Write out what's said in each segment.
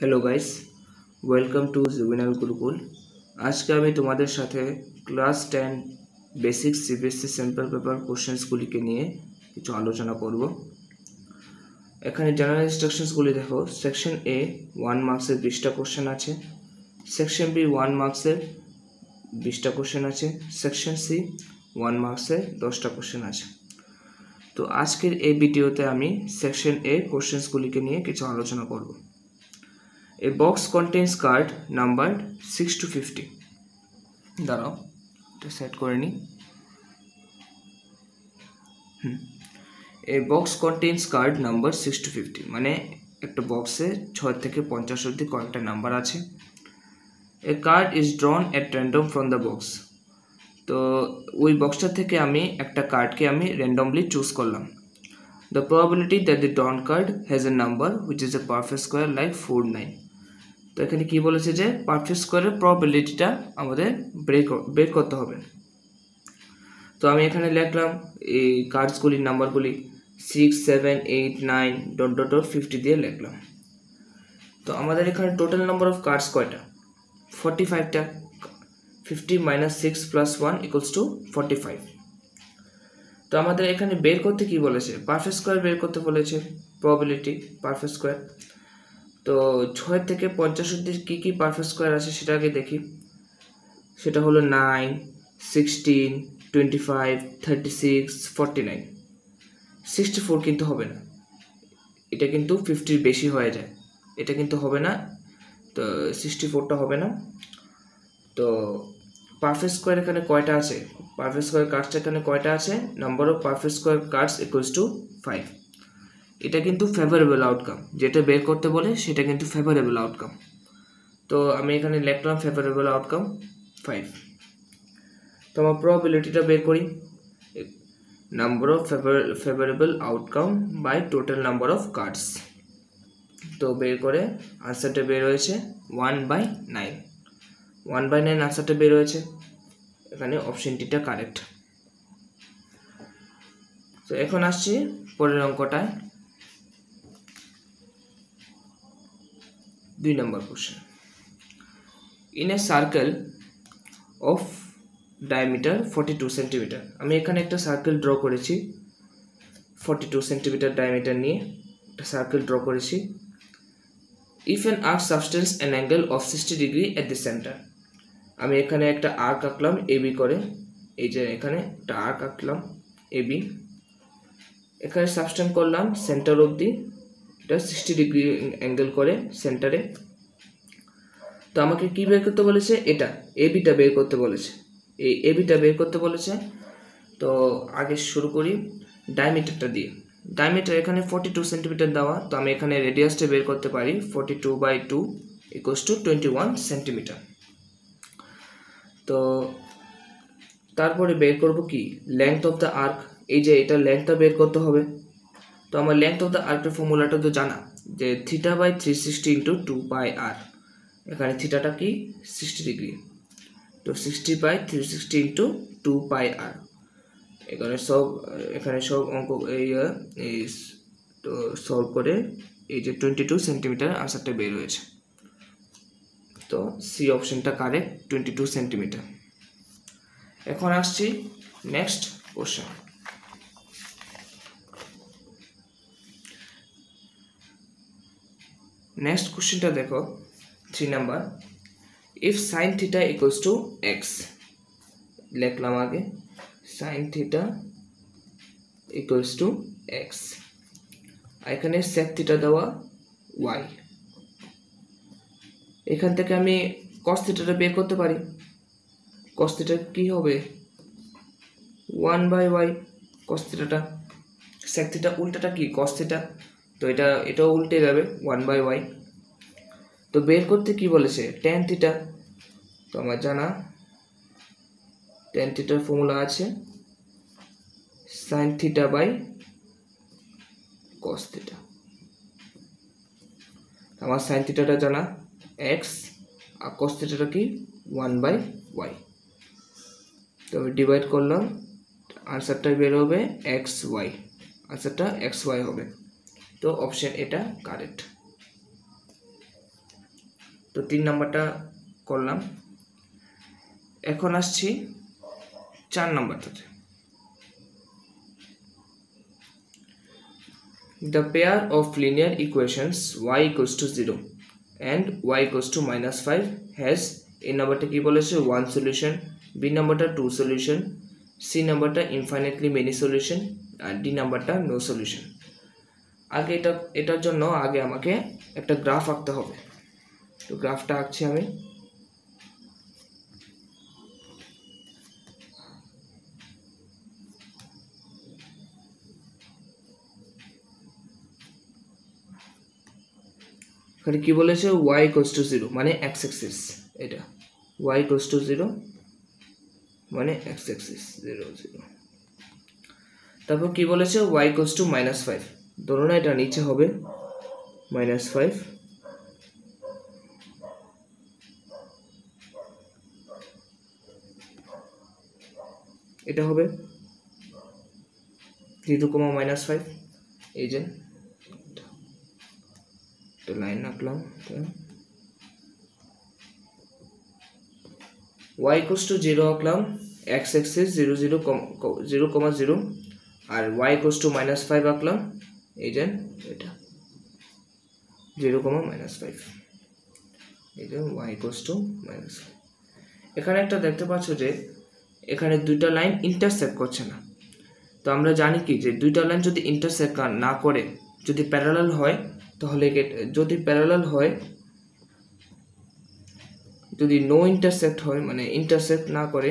Hello guys, welcome to Jubinal Gurukul. আজকে আমি তোমাদের সাথে class 10 basic CBSE sample paper কোশ্চেন্সগুলিকে নিয়ে কিছু আলোচনা করব। এখানে জেনারেল ইনস্ট্রাকশনসগুলি দেখো। সেকশন এ 1 মার্কসের 20টা কোশ্চেন আছে, সেকশন বি 1 মার্কসের 20টা কোশ্চেন আছে, সেকশন সি 1 মার্কসের 10টা কোশ্চেন আছে। তো আজকের এই ভিডিওতে আমি সেকশন এ কোশ্চেন্সগুলিকে নিয়ে কিছু আলোচনা করব। A box contains card numbered 6 to 50. দাঁড়াও, এটা সেট করে নিই। A box contains card number 6 to 50, মানে একটা বক্সে 6 থেকে 50 অবধি কয়েকটা নাম্বার আছে। A card is drawn at random from the box. তো ওই বক্সটা থেকে আমি একটা কার্ডকে আমি র্যান্ডমলি চুজ করলাম। The probability that the drawn card has a number which is a perfect square like 4, 9. তো এখানে কি বলেছে যে পারফেক্ট স্কোয়ারের প্রবাবিলিটিটা আমাদের বের করতে হবে। তো আমি এখানে লিখলাম এই কার্ডসগুলির নাম্বারগুলি 6, 7, 8, 9 ডট ডট ডট 50 দিয়ে লিখলাম। তো আমাদের এখানে টোটাল নাম্বার অফ কার্ডস কয়টা? 45টা। 50 - 6 + 1 = 45। তো আমাদের এখানে বের করতে কি বলেছে? পারফেক্ট স্কোয়ার বের করতে বলেছে, প্রবাবিলিটি পারফেক্ট স্কোয়ার। তো 6 থেকে 50 অবধি কী কী পারফেক্ট স্কোয়ার আছে সেটা আগে দেখি। সেটা হলো 9, 16, 25, 36, 49। 64 কিন্তু হবে না, এটা কিন্তু 50-র বেশি হয়ে যায়, এটা কিন্তু হবে না। তো 64টা হবে না। তো পারফেক্ট স্কোয়ার এখানে কয়টা আছে? পারফেক্ট স্কোয়ার কার্ডসটা এখানে কয়টা আছে? Number of perfect square cards = 5। এটা কিন্তু ফেভারেবল আউটকাম, যেটা বের করতে বলে সেটা কিন্তু ফেভারেবল আউটকাম। তো আমি এখানে লিখলাম ফেভারেবল আউটকাম 5। তো আমার প্রবাবিলিটিটা বের করি, number of favourable outcome by total number of cards. তো বের করে আনসারটা বের হয়েছে 1/9। 1/9 আনসারটা বের হয়েছে, এখানে অপশনটিটা কারেক্ট। তো এখন আসছি পরের অঙ্কটায়। 2 নম্বর question. In a circle of diameter 42 centimetre. আমি এখানে একটা সার্কেল ড্র করেছি, 42 সেন্টিমিটার ডায়ামিটার নিয়ে একটা সার্কেল ড্র করেছি। If an arc subtends an angle of 60 degree at the centre. আমি এখানে একটা আর্ক আঁকলাম এবি করে, এই যে এখানে একটা আর্ক আঁকলাম এবি, এখানে সাবস্টেন্স করলাম সেন্টার অবধি, এটা 60 ডিগ্রি অ্যাঙ্গেল করে সেন্টারে। তো আমাকে কি বের করতে বলেছে? এটা এবিটা বের করতে বলেছে, এই এবিটা বের করতে বলেছে। তো আগে শুরু করি ডায়ামিটারটা দিয়ে। ডায়ামিটার এখানে 42 সেন্টিমিটার দেওয়া, তো আমি এখানে রেডিয়াসটা বের করতে পারি। 42/2 = 21 সেন্টিমিটার। তো তারপরে বের করব কি? Length of the arc. এই যে এটা লেংথটা বের করতে হবে। তো আমার লেংথ অফ দ্য আর্কের ফর্মুলাটা তো জানা, যে θ/360 × 2πr। এখানে থিটাটা কি? 60 ডিগ্রি। তো 60/360 × 2πr। এখানে সব অঙ্ক এই তো সলভ করে এই যে 22 সেন্টিমিটার আনসারটা বের হয়েছে। তো সি অপশনটা কারেক্ট, 22 সেন্টিমিটার। এখন আসছি নেক্সট কোশ্চেন। নেক্সট কোশ্চেনটা দেখো, 3 নাম্বার। ইফ sin θ = x, লিখলাম আগে sin θ = x, এখানে sec θ দেওয়া y। এখান থেকে আমি cos θ টা বের করতে পারি। cos θ কি হবে? 1/y cos θ টা। sec θ উল্টাটা কি? cos θ। তো এটাও উল্টে যাবে 1/y। তো বের করতে কি বলেছে? tan θ। তো আমার জানা tan θ এর ফর্মুলা আছে sin θ/cos θ। আমার sin θ টা জানা x, আর cos θ টা কি? 1/y। তো আমি ডিভাইড করলাম, আনসারটা বের হবে xy, আনসারটা xy হবে। তো অপশন এটা কারেক্ট। তো 3 নাম্বারটা করলাম। এখন আসছি 4 নাম্বারটাতে। The pair of linear equations y equals to 0 and y equals to -5 has a নাম্বারটা কি বলেছে 1 solution, b নাম্বারটা 2 solution, c নাম্বারটা infinitely many solution আর d নাম্বারটা no solution। আগে এটার জন্য আগে আমাকে একটা গ্রাফ আঁকতে হবে। তো গ্রাফটা আঁকছি আমি। এখানে কি বলেছে y equals to 0 মানে x axis, এটা y equals to 0 মানে x axis 0 0। তারপর কি বলেছে y equals to -5, ধরো না এটা নিচে হবে -5, এটা হবে 0, -5। এই যে একটা লাইন আঁকলাম। y equals to 0 আঁকলাম, x axis 0 0 0, R y equals to -5 আঁকলাম, এই যে এটা 0, -5, এই যে y equals to -5। এখানে একটা দেখতে পাচ্ছ যে এখানে দুইটা লাইন ইন্টারসেক্ট করছে না। তো আমরা জানি কি যে দুইটা লাইন যদি ইন্টারসেক্ট না করে, যদি প্যারালাল হয়, তাহলে যদি প্যারালাল হয়, যদি নো ইন্টারসেক্ট হয় মানে ইন্টারসেক্ট না করে,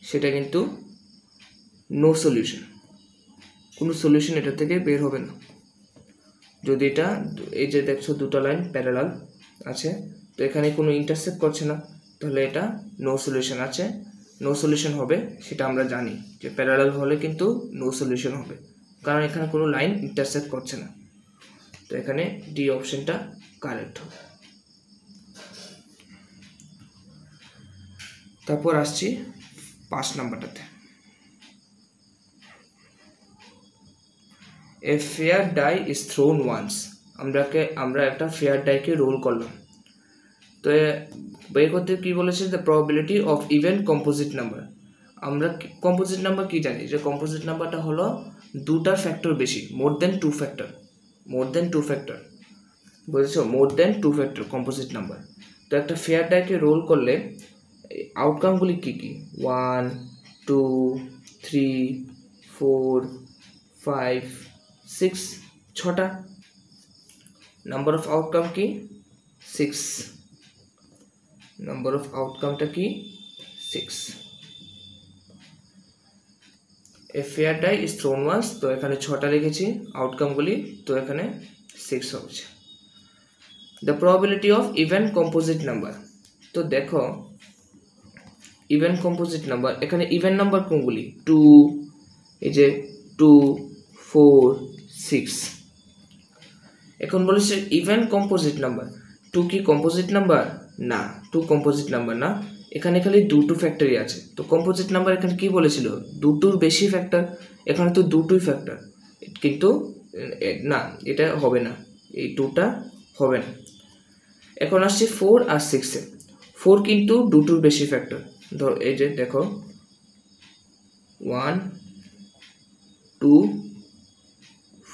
সেটা কিন্তু নো সলিউশন, কোনো সলিউশন এটা থেকে বের হবে না। যদি এটা এই যে দেখছো দুটো লাইন প্যারালাল আছে, তো এখানে কোনো ইন্টারসেক্ট করছে না, তাহলে এটা নো সলিউশন আছে, নো সলিউশন হবে, সেটা আমরা জানি যে প্যারালাল হলে কিন্তু নো সলিউশন হবে, কারণ এখানে কোনো লাইন ইন্টারসেক্ট করছে না। তো এখানে ডি অপশনটা কারেক্ট হবে। তারপর আসছি 5 নাম্বারটাতে। A fair die is thrown once, আমরা একটা ফেয়ার ডাইকে রোল করলাম। তো বের করতে কি বলেছে, the probability of even composite number. আমরা কম্পোজিট নাম্বার কি জানি, যে কম্পোজিট নাম্বারটা হলো দুটার ফ্যাক্টর বেশি, মোর দেন টু ফ্যাক্টর, বুঝেছো, মোর দেন টু ফ্যাক্টর কম্পোজিট নাম্বার। তো একটা ফেয়ার ডাইকে রোল করলে আউটকামগুলি কি কি, 1 2 3 4 5 6, 6টা। নাম্বার অফ আউটকাম কি 6, নাম্বার অফ আউটকামটা কি 6। A fair die is thrown once, তো এখানে 6টা লিখেছি আউটকামগুলি, তো এখানে 6 হচ্ছে। The probability of even composite number, তো দেখো ইভেন কম্পোজিট নাম্বার, এখানে ইভেন নাম্বার কোনগুলি, 2, এই যে 2 4 6। এখন বলেছে ইভেন কম্পোজিট নাম্বার, 2 কি কম্পোজিট নাম্বার না, 2 কম্পোজিট নাম্বার না, এখানে খালি দুটো ফ্যাক্টরই আছে। তো কম্পোজিট নাম্বার এখানে কি বলেছিল, দুটোর বেশি ফ্যাক্টর, এখানে তো দুটোই ফ্যাক্টর, কিন্তু না এটা হবে না, এই 2টা হবে না। এখন আসছে 4 আর 6-এ, 4 কিন্তু দুটোর বেশি ফ্যাক্টর, ধর এই যে দেখো 1 2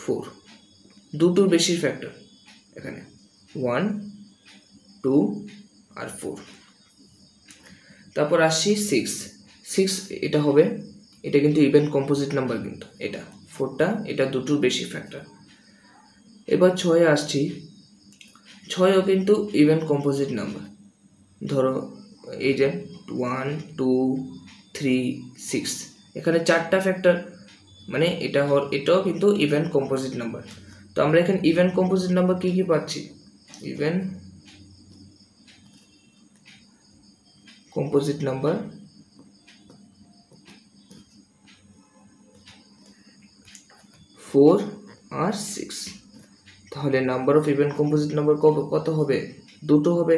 4, দুটোর বেশি ফ্যাক্টর, এখানে 1 2 আর 4। তারপর আসছি 6, এটা হবে, এটা কিন্তু ইভেন কম্পোজিট নাম্বার, কিন্তু এটা 4টা, এটা দুটোর বেশি ফ্যাক্টর। এবার 6-এ আসছি, 6ও কিন্তু ইভেন কম্পোজিট নাম্বার, ধরো এই যে 1 2 3 6, এখানে 4টা ফ্যাক্টর, মানে এটাও কিন্তু ইভেন কম্পোজিট নাম্বার। তো আমরা এখানে ইভেন কম্পোজিট নাম্বার কি কি পাচ্ছি, ইভেন কম্পোজিট নাম্বার 4 আর 6। তাহলে number of even composite number কত হবে, দুটো হবে।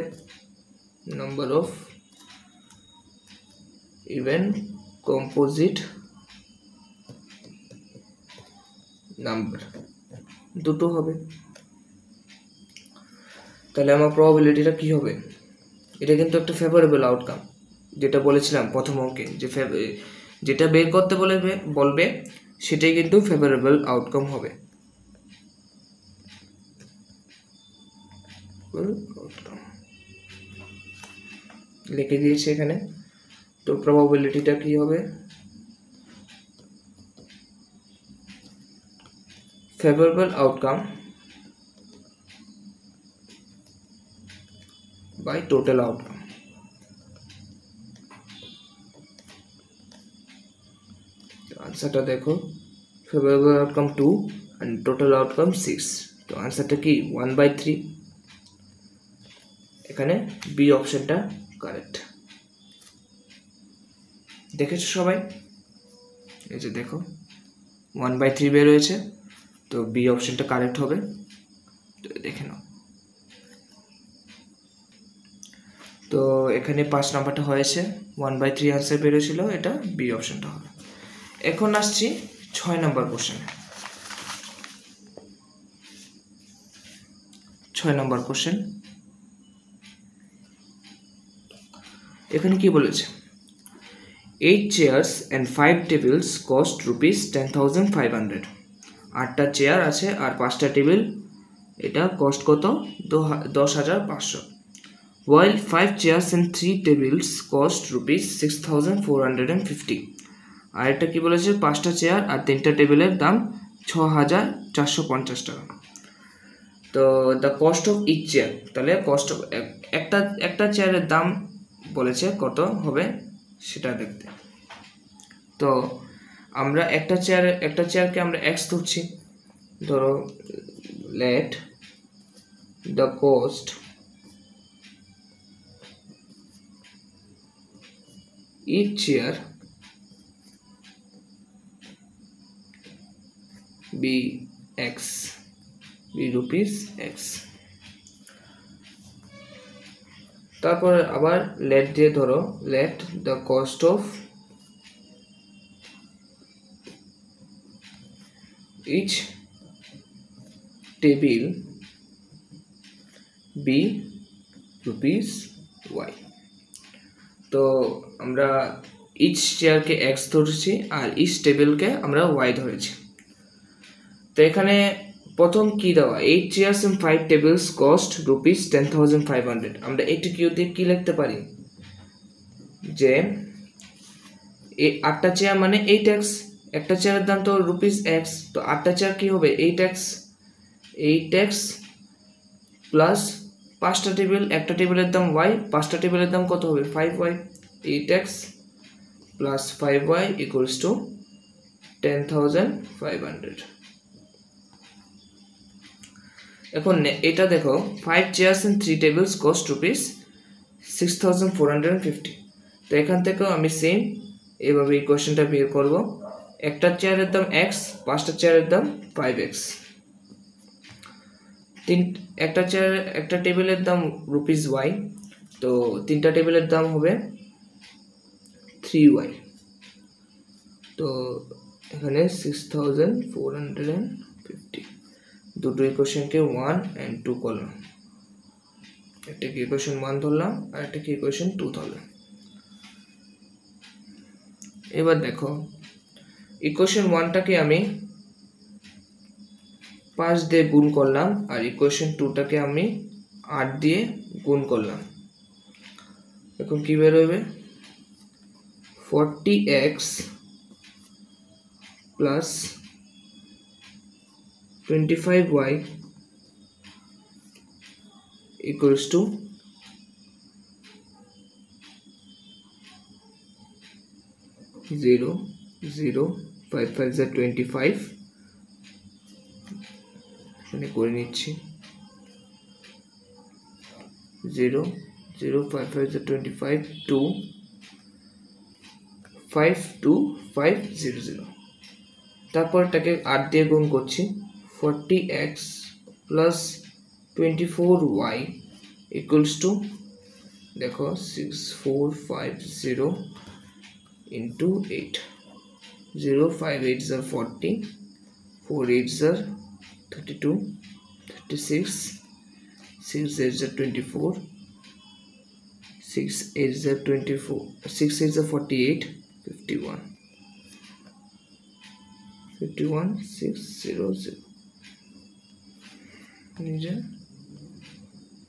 Number of even composite number দুটো হবে। তাহলে আমার প্রবাবিলিটিটা কি হবে? এটা কিন্তু একটা ফেভারেবল আউটকাম, যেটা বলেছিলাম প্রথম অঙ্কে, যে যেটা বের করতে বলবে সেটাই কিন্তু ফেভারেবল আউটকাম হবে। লিখে দিয়েছি এখানে। তো প্রবাবিলিটিটা কি হবে? Favourable outcome by total outcome. আনসারটা দেখো, favourable outcome 2 and total outcome 6। তো আনসারটা কি 1/3। এখানে বি অপশনটা কারেক্ট। দেখেছো সবাই? এই যে দেখো 1/3 বের হয়েছে, তো বি অপশনটা কারেক্ট হবে। তো দেখে নাও। তো এখানে 5 নাম্বারটা হয়েছে, 1/3 আনসার বেরোছিল, এটা বি অপশনটা হবে। এখন আসছি 6 নাম্বার কোশ্চেনে। 6 নাম্বার কোশ্চেন, এখানে কি বলেছে? 8 chairs and 5 tables cost rupees 10,500। 8টা chair আছে আর 5টা টেবিল, এটা কস্ট কত? 10,500। while 5 chairs and 3 tables cost rupees 6,450। আর এটা কি বলেছে? 5টা চেয়ার আর 3টা টেবিলের দাম 6,450 টাকা। তো the cost of each chair, তাহলে কস্ট অফ একটা চেয়ারের দাম বলেছে কত হবে সেটা দেখতে। তো আমরা একটা চেয়ারকে আমরা এক্স ধরছি। ধরো let the cost each chair be x, be rupees x. তারপর আবার লেট দিয়ে ধরো, let the cost of each table be rupees y. তো আমরা ইচ চেয়ারকে এক্স ধরেছি আর ইচ টেবিলকে আমরা ওয়াই ধরেছি। তো এখানে প্রথম কি দেওয়া? 8 chairs and 5 tables cost rupees 10,500। আমরা এইটা কিউ দিয়ে কি লিখতে পারি? যে 8টা চেয়ার মানে 8x, একটা চেয়ারের দাম তো রুপিস x, তো 8টা চেয়ার কি হবে? 8x প্লাস 5টা টেবিল, একটা টেবিলের দাম y, 5টা টেবিলের দাম কত হবে? 5y। 8x plus 5y equals to 10,500। এখন এটা দেখো, 5 chairs and 3 tables cost rupees 6,450। তো এখান থেকেও আমি সেম এইভাবে এই কোশ্চেনটা বের করব। একটা চেয়ারের দাম x, 5টা চেয়ারের দাম 5x। একটা টেবিলের দাম রুপিস y, তো 3টা টেবিলের দাম হবে 3y। তো এখানে 6,450। দুটো ইকুয়েশনকে 1 and 2 করলাম, একটাকে ইকুয়েশন 1 ধরলাম আর একটাকে ইকুয়েশন 2 ধরলাম। এবার দেখো ইকুয়েশন 1টাকে আমি 5 দিয়ে গুণ করলাম আর ইকুয়েশন 2টাকে আমি 8 দিয়ে গুণ করলাম। এখন কি বের হবে? 40x plus 25y equals to 0, 0, 5 5 is 25। এখানে করে নিচ্ছি 0, 0, 5 5 is 25, 2, 5, 2, 5, 0, 0। তারপর এটাকে 8 দিয়ে গুণ করছি, 40x plus 24y equals to, দেখো 6450 into 8, 0 5 8s are 40, 4 8s are 32, 36, 6 8 is 24, 6 8 is 24, 6 8 is 48, 51, 51 600 নিজে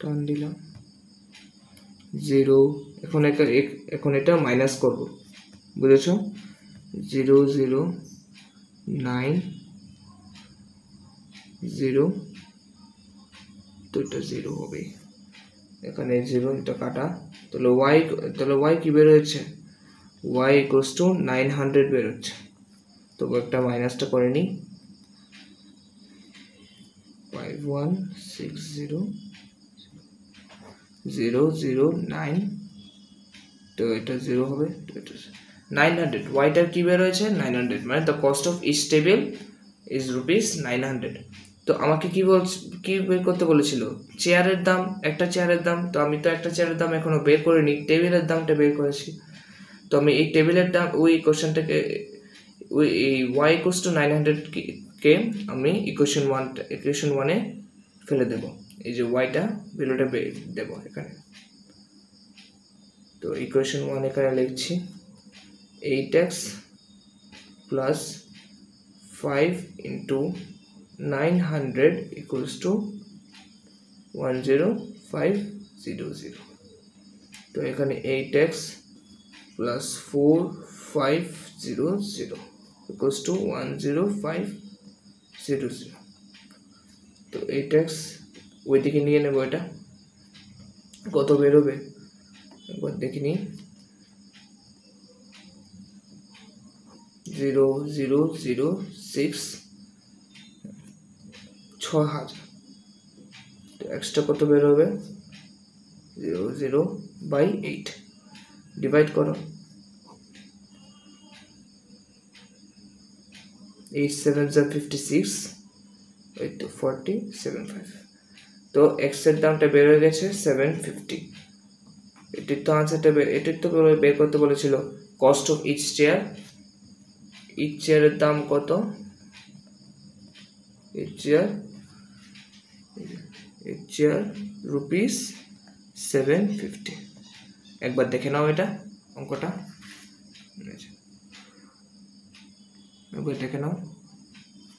টান দিলাম 0। এখন এটা মাইনাস করব, বুঝেছো? 0 0 9 0, তো এটা 0 হবে, এখানে 0 এটা কাটা, তাহলে y কি বের হয়েছে? y equals to 900 বের হচ্ছে। তো একটা মাইনাসটা করে নিই, 5160 009, তো এটা 0 হবে, তো এটা 900, ওয়াইটার কি বের হয়েছে 900, মানে the cost of each table is ₹900। তো আমাকে কি বের করতে বলেছিল? চেয়ারের দাম, একটা চেয়ারের দাম। তো আমি তো একটা চেয়ারের দাম এখনো বের করিনি, টেবিলের দামটা বের করেছি। তো আমি এই টেবিলের দাম ওই কোশ্চেনটাকে ওই y equals to 900 কে আমি ইকুয়েশন 1-এ ফেলে দেব, এই যে ওয়াইটা ভ্যালুটা দেব এখানে। তো ইকুয়েশন 1 এখানে লিখছি 8x plus 5 into 900 equals to 10500। তো এখানে 8x plus 4500 equals to 10500। তো 8x ওইদিকে নিয়ে নেব, এটা কত বেরোবে একবার দেখে নিই, 0006 6000। তো এক্সট্রা কত বেরোবে? 00/8, ডিভাইড করো, 8 7 56, 475। তো এক্স এর দামটা বের হয়ে গেছে 750। এটির তো আনসারটা বের করতে বলেছিল কস্ট অফ ইচ চেয়ারের দাম কত? Each chair ₹750। একবার দেখে নাও এটা অঙ্কটা, একবার দেখে নাও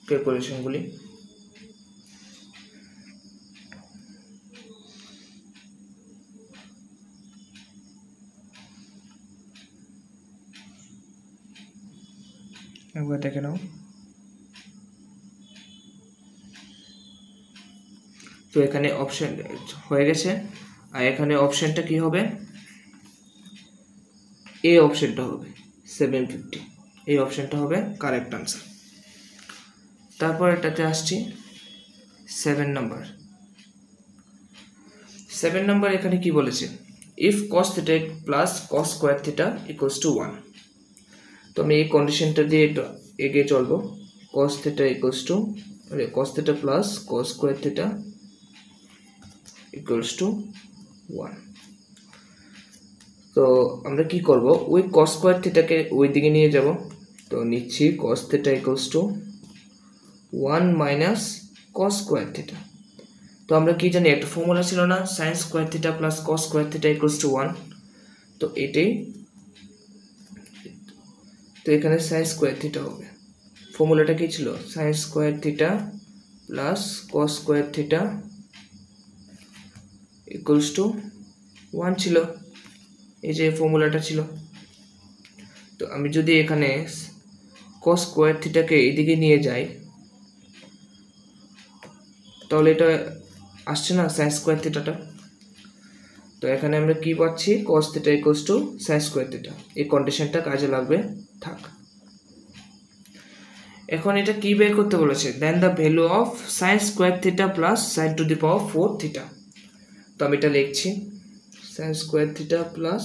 ক্যালকুলেশনগুলি। একবার দেখে নাও। তো এখানে অপশন হয়ে গেছে, আর এখানে অপশনটা কি হবে? এ অপশনটা হবে 750, এই অপশনটা হবে কারেক্ট আনসার। তারপর এটাতে আসছি 7 নাম্বার। এখানে কি বলেছে? If cos θ plus cos square θ equals to 1। তো আমি এই কন্ডিশনটা দিয়ে একটু এগিয়ে চলবো। cos θ equals to cos θ plus cos square θ equals to 1। তো আমরা কি করব? ওই cos স্কোয়ার থিটাকে ওই দিকে নিয়ে যাব। তো নিচ্ছি cos θ equals to 1 minus cos square θ। তো আমরা কি জানি, একটা ফর্মুলা ছিল না, sin square θ plus cos square θ equals to 1। তো এটাই, তো এখানে sin স্কোয়ার θ হবে। ফর্মুলাটা কি ছিল? sin square θ plus cos square θ equals to 1 ছিল, এই যে ফর্মুলাটা ছিল। তো আমি যদি এখানে cos স্কোয়ার থিটাকে এইদিকে নিয়ে যাই, তাহলে এটা আসছে না sin স্কোয়ার থিটাটা। তো এখানে আমরা কি পাচ্ছি? cos θ equals to sin square theta. এই কন্ডিশনটা কাজে লাগবে, থাক। এখন এটা কি বের করতে বলেছে? Then the value of sin square theta plus sin to the power 4 theta. তো আমি এটা লিখছি sin square theta plus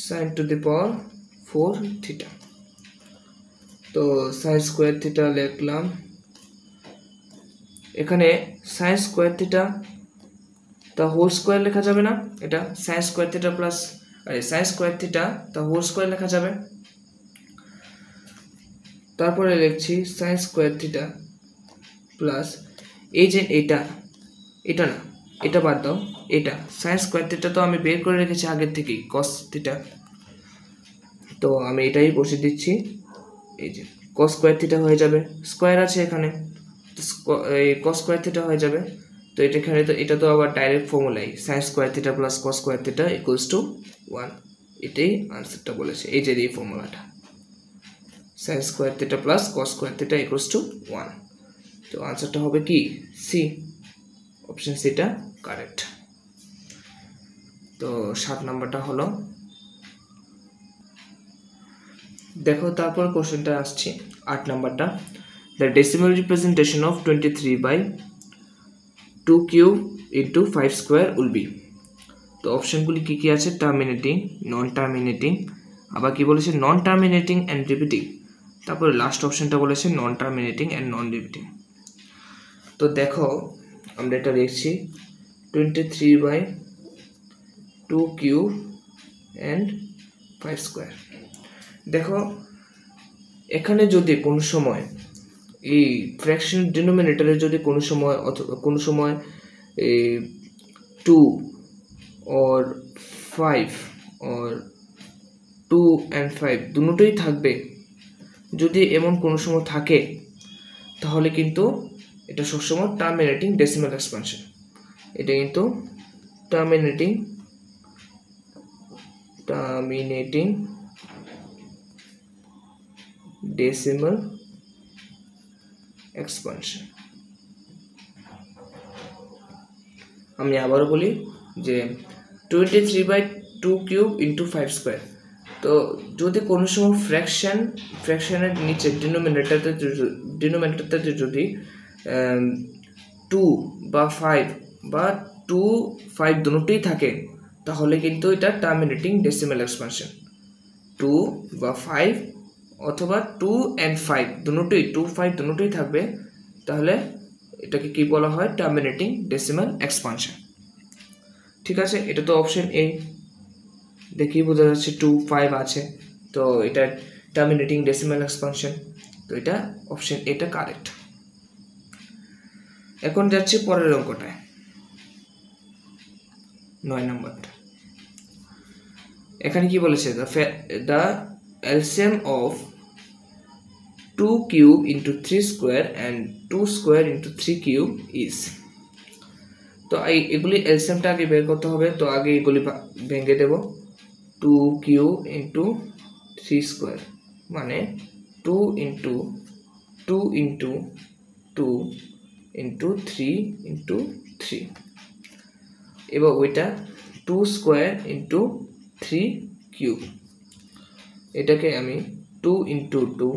sin to the power 4 theta. তো sin স্কোয়ার থিটা লিখলাম, এখানে sin স্কোয়ার থিটা তা হোল স্কোয়ার লেখা যাবে না, এটা sin square theta plus sin square theta তা হোল স্কোয়ার লেখা যাবে। তারপরে লিখছি sin স্কোয়ার থিটা প্লাস এই যে এটা এটা না, এটা বাদ দাও, এটা সাইন স্কোয়ার থিটা তো আমি বের করে রেখেছি আগের থেকেই, কস থিটা, তো আমি এটাই বসে দিচ্ছি। এই যে কস স্কোয়ার থিটা হয়ে যাবে, স্কোয়ার আছে এখানে, এই কস স্কোয়ার থিটা হয়ে যাবে। তো এখানে তো এটা তো আবার ডাইরেক্ট ফর্মুলাই, sine square theta plus cos square theta equals to 1, এটাই আনসারটা বলেছে, এই যে এই ফর্মুলাটা, sine square theta plus cos square theta equals to 1। তো আনসারটা হবে কি সি, অপশন সিটা কারেক্ট। তো 7 নাম্বারটা হলো। দেখো তারপর কোশ্চেনটা আসছে 8 নাম্বারটা, the decimal representation of 23/2 cube into 5 square will be. তো অপশনগুলি কী কী আছে, টার্মিনেটিং, নন টার্মিনেটিং, আবার কি বলেছে নন টার্মিনেটিং অ্যান্ড রিপিটিং, তারপরে লাস্ট অপশনটা বলেছে নন টার্মিনেটিং অ্যান্ড নন রিপিটিং। তো দেখো আমরা এটা লিখছি 23/2 কিউব অ্যান্ড 5 স্কোয়ার। দেখো এখানে যদি কোনো সময় এই ফ্র্যাকশন ডিনোমিনেটরে যদি কোনো সময় এই 2 or 5 or 2 and 5 দুটোই থাকবে, যদি এমন কোনো সময় থাকে তাহলে কিন্তু এটা সবসময় টার্মিনেটিং ডেসিমাল এক্সপানশন, এটা কিন্তু টার্মিনেটিং ডেসিমাল এক্সপানশন। আমি আবারও বলি যে 23/2 কিউব ইন্টু 5 স্কোয়ার। তো যদি কোনো সময় ফ্র্যাকশনের নিচে ডিনোমিনেটরটাতে যদি 2 বা 5 বা 2, 5 দুটোই থাকে তাহলে কিন্তু এটা টার্মিনেটিং ডেসিমাল এক্সপানশন। 2 বা 5 অথবা 2 and 5 দুটোই 2, 5 দুটোই থাকবে, তাহলে এটাকে কি বলা হয়, টার্মিনেটিং ডেসিমাল এক্সপানশন। ঠিক আছে, এটা তো অপশন এ, দেখি বোঝা যাচ্ছে 2, 5 আছে, তো এটা টার্মিনেটিং ডেসিমাল এক্সপানশন, তো এটা অপশন এটা কারেক্ট। এখন যাচ্ছে পরের অঙ্কটায়, 9 নম্বরটা। এখানে কি বলেছে, the LCM of 2 cube into 3 square and 2 square into 3 cube is. তো এগুলি এলসিএমটা আগে বের করতে হবে, তো আগে এগুলি ভেঙে দেব। 2 কিউব ইন্টু 3 স্কোয়ার মানে 2 ইন্টু 2 ইন্টু 2 ইন্টু 3 ইন্টু 3, এবার ওইটা 2 স্কোয়ার ইন্টু 3 কিউব, এটাকে আমি 2 ইন্টু 2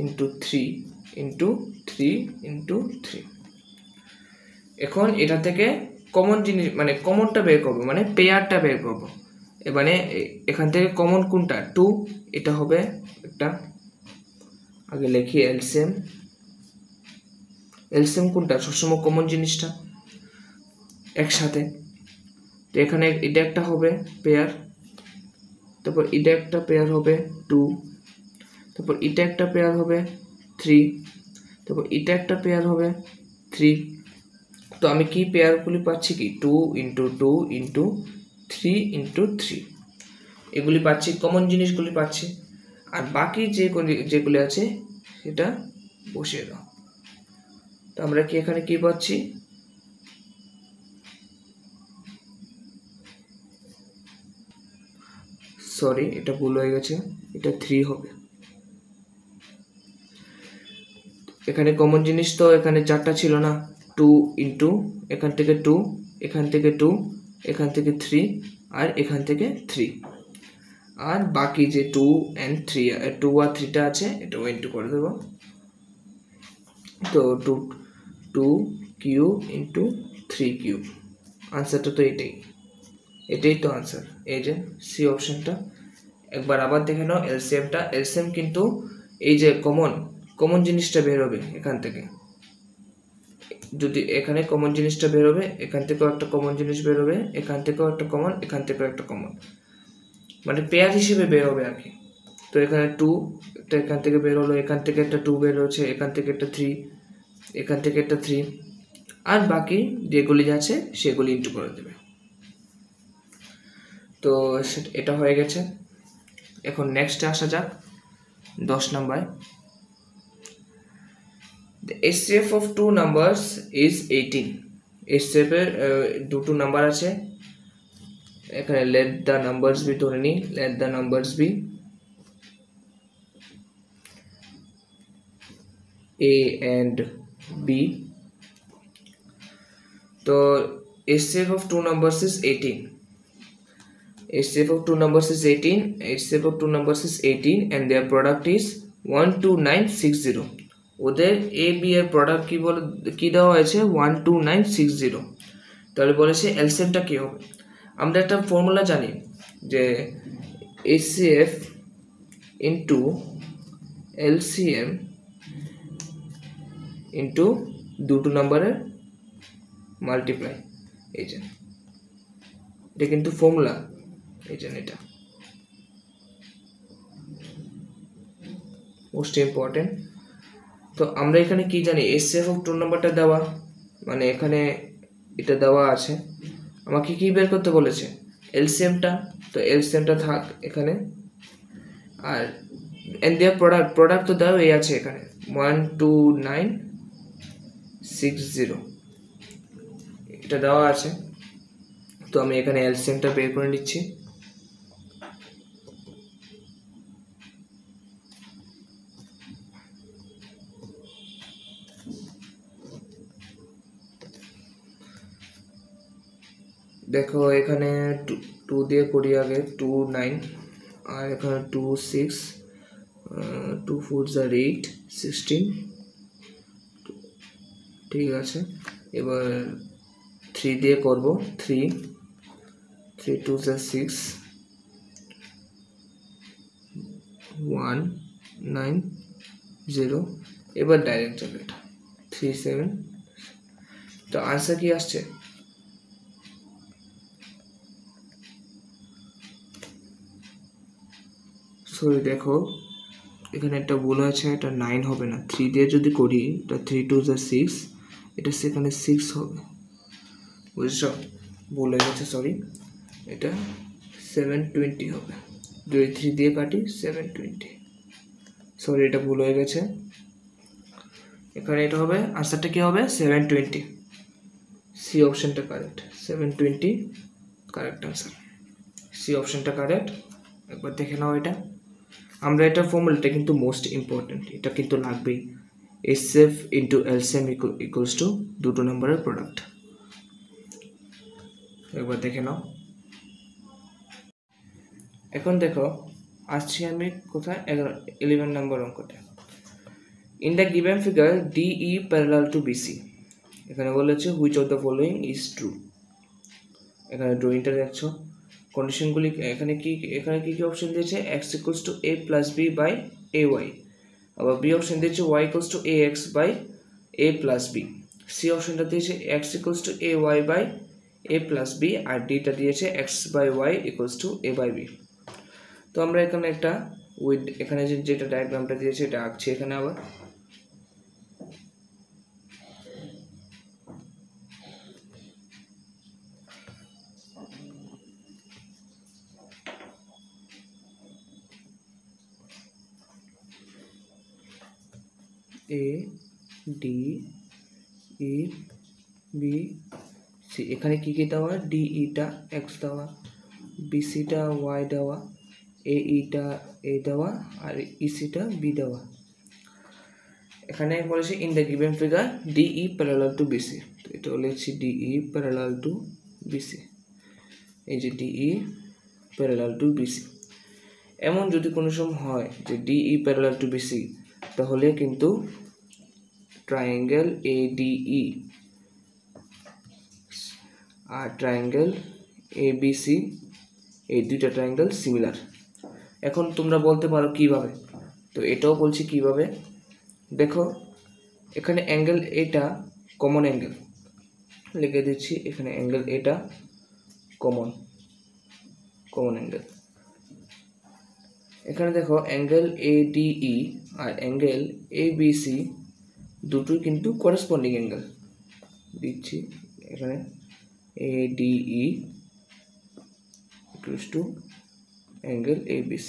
ইন্টু 3 ইন্টু 3 ইন্টু 3। এখন এটা থেকে কমন জিনিস মানে কমনটা বের করবো, মানে পেয়ারটা বের করবো। মানে এখান থেকে কমন কোনটা, 2, এটা হবে একটা, আগে লিখি এলসিএম কোনটা, সবসময় কমন জিনিসটা একসাথে। তো এখানে এটা একটা হবে পেয়ার, তারপর এটা একটা পেয়ার হবে 2, তারপর এটা একটা পেয়ার হবে 3, তারপর এটা একটা পেয়ার হবে 3। তো আমি কি পেয়ারগুলি পাচ্ছি, কি 2 ইন্টু 2 ইন্টু 3 ইন্টু 3, এগুলি পাচ্ছি, কমন জিনিসগুলি পাচ্ছি। আর বাকি যেগুলি আছে সেটা বসিয়ে দাও। তো আমরা কি এখানে কি পাচ্ছি, সরি এটা ভুল হয়ে গেছে, এটা 3 হবে। এখানে কমন জিনিস তো এখানে 4টা ছিল না, 2 ইন্টু এখান থেকে 2, এখান থেকে 2, এখান থেকে 3 আর এখান থেকে 3, আর বাকি যে 2 and 3 2 আর 3টা আছে এটাও ইন্টু করে দেবো। তো 2 কিউব ইন্টু 3 কিউব, আনসারটা তো এটাই তো আনসার, এই যে সি অপশনটা। একবার আবার দেখে নাও এলসিএমটা, এলসিএম কিন্তু এই যে কমন জিনিসটা বের হবে এখান থেকে, যদি এখানে কমন জিনিসটা বের হবে, এখান থেকেও একটা কমন জিনিস বের হবে, এখান থেকেও একটা কমন, এখান থেকেও একটা কমন, মানে পেয়ার হিসেবে বের হবে আর কি। তো এখানে 2 একটা এখান থেকে বের হলো, এখান থেকে একটা 2 বের হচ্ছে, এখান থেকে একটা 3, এখান থেকে একটা 3, আর বাকি যেগুলি আছে সেগুলি ইন্টু করে দেবে। তো এটা হয়ে গেছে। এখন নেক্সটে আসা যাক 10 number. The HCF of two numbers is 18. HCF এর দুটো নাম্বার আছে, এখানে let the numbers be ধরে নি, let the numbers be A and B. তো HCF of two numbers is 18. HCF of two numbers is 18. HCF of two numbers is 18 and their product is 12960. ওদের A B এর product কি দেওয়া হয়েছে 12960। তাহলে বলেছে এলসিএমটা কি হবে। আমরা একটা ফর্মুলা জানি যে HCF ইন্টু এলসিএম ইন্টু দুটো নাম্বারের মাল্টিপ্লাই। এই যে এটা কিন্তু ফর্মুলা, এই যে এটা মোস্ট ইম্পর্টেন্ট। তো আমরা এখানে কি জানি HCF অফ টু নাম্বারটা দেওয়া, মানে এখানে এটা দেওয়া আছে, আমাকে কি বের করতে বলেছে এলসিএমটা। তো এলসিএমটা থাক এখানে, আর এন্ড দেয়ার প্রোডাক্ট তো দেওয়া এই আছে এখানে 12960 এটা দেওয়া আছে। তো আমি এখানে এলসিএমটা বের করে নিচ্ছি। দেখো এখানে 2 দিয়ে করি আগে, 2 9 আর এখানে 2 6 2 4 8 16, ঠিক আছে। এবার 3 দিয়ে করব, 3 2 6 1 9 0। এবার ডাইরেক্ট যাবে এটা 3 7। তো আনসার কি আসছে, সরি দেখো এখানে একটা ভুল হয়েছে, এটা 9 হবে না, 3 দিয়ে যদি করি এটা 3 2 6, এটা সেখানে 6 হবে, বুঝছো, ভুল হয়ে গেছে সরি। এটা 720 হবে, যদি 3 দিয়ে কাটি 720, সরি এটা ভুল হয়ে গেছে। এখানে এটা হবে, আনসারটা কি হবে 720, সি অপশনটা কারেক্ট, 720 কারেক্ট আনসার, সি অপশনটা কারেক্ট। একবার দেখে নাও এটা। আমরা এটা ফর্মুলাটা কিন্তু মোস্ট ইম্পর্টেন্ট, এটা কিন্তু লাগবেই, HCF into LCM equals to দুটো নম্বরের প্রোডাক্ট। একবার দেখে নাও। এখন দেখো আসছি আমি কোথায়, 11 নম্বর অঙ্কটা। In the given figure DE parallel to BC, এখানে বলেছে which of the following is true. এখানে ড্রয়িংটা দেখছো, কন্ডিশনগুলি এখানে কি কি অপশন দিয়েছে, x equals to a plus b by ay, আবার বি অপশন দিয়েছে y equals to ax by a plus b, C অপশনটা দিয়েছে x equals to ay by a plus b, আর ডিটা দিয়েছে x by y equals to a by b। তো আমরা এখানে একটা উইথ এখানে যেটা ডায়াগ্রামটা দিয়েছে এটা আঁকছি এখানে। আবার A D E B C, এখানে কি কি দেওয়া, DE টা x দেওয়া, BC টা y দেওয়া, AE টা a দেওয়া, আর EC টা b দেওয়া। এখানে বলেছে in the given figure DE parallel to BC, তো এটা লিখছি DE প্যারালাল টু BC, এই যে DE প্যারালাল টু BC। এমন যদি কোনো সময় হয় যে DE প্যারালাল টু BC, তাহলে কিন্তু ট্রায়াঙ্গেল ADE আর ট্রায়াঙ্গেল ABC, এই দুইটা ট্রায়াঙ্গেল সিমিলার। এখন তোমরা বলতে পারো কিভাবে, তো এটাও বলছি কিভাবে। দেখো এখানে অ্যাঙ্গেল এটা কমন অ্যাঙ্গেল লিখে দিচ্ছি, এখানে অ্যাঙ্গেল এটা কমন অ্যাঙ্গেল। এখানে দেখো অ্যাঙ্গেল ADE আর অ্যাঙ্গেল ABC দুটোই কিন্তু করেসপন্ডিং অ্যাঙ্গেল, দিচ্ছি এখানে ADE equals to angle ABC,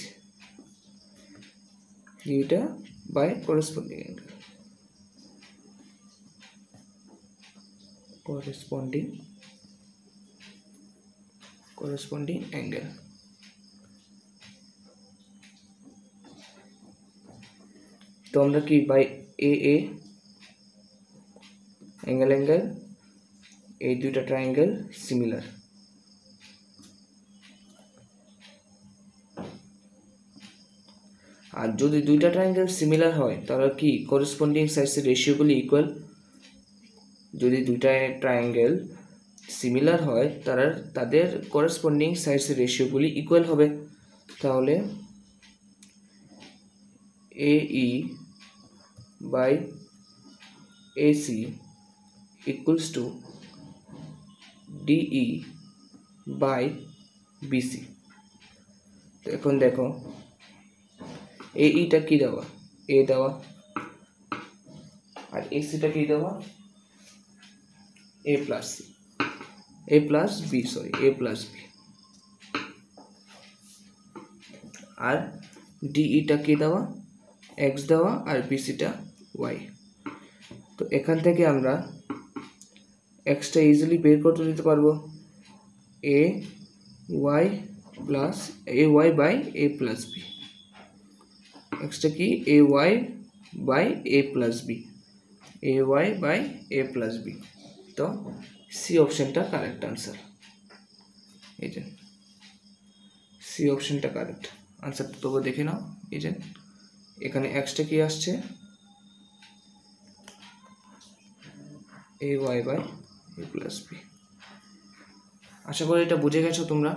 এটা by corresponding angle. তো আমরা কি by AA angle এই দুইটা ট্রায়াঙ্গেল সিমিলার। আর যদি দুইটা ট্রায়াঙ্গেল সিমিলার হয় তাহলে কি করেসপন্ডিং সাইডসের রেশিওগুলি ইকুয়াল। যদি দুইটা ট্রায়াঙ্গেল সিমিলার হয় তাদের করেসপন্ডিং সাইডসের রেশিওগুলি ইকুয়াল হবে। তাহলে AE by AC equals to DE by BC। তো এখন দেখো AEটা কি দেওয়া, A দেওয়া, আর ACটা কি দেওয়া, A plus B, আর DEটা কি দেওয়া, X দেওয়া, আর BCটা Y। তো এখান থেকে আমরা Xটা ইজিলি বের করতে দিতে পারবো, AY by A plus B। Xটা কি AY by A plus B, AY by A plus B। তো C অপশনটা কারেক্ট আনসার, এই যে C অপশনটা কারেক্ট আনসার। তবু দেখে নাও, এই যে এখানে Xটা কি আসছে, AY by A plus B। আশা করি এটা বুঝে গেছো তোমরা।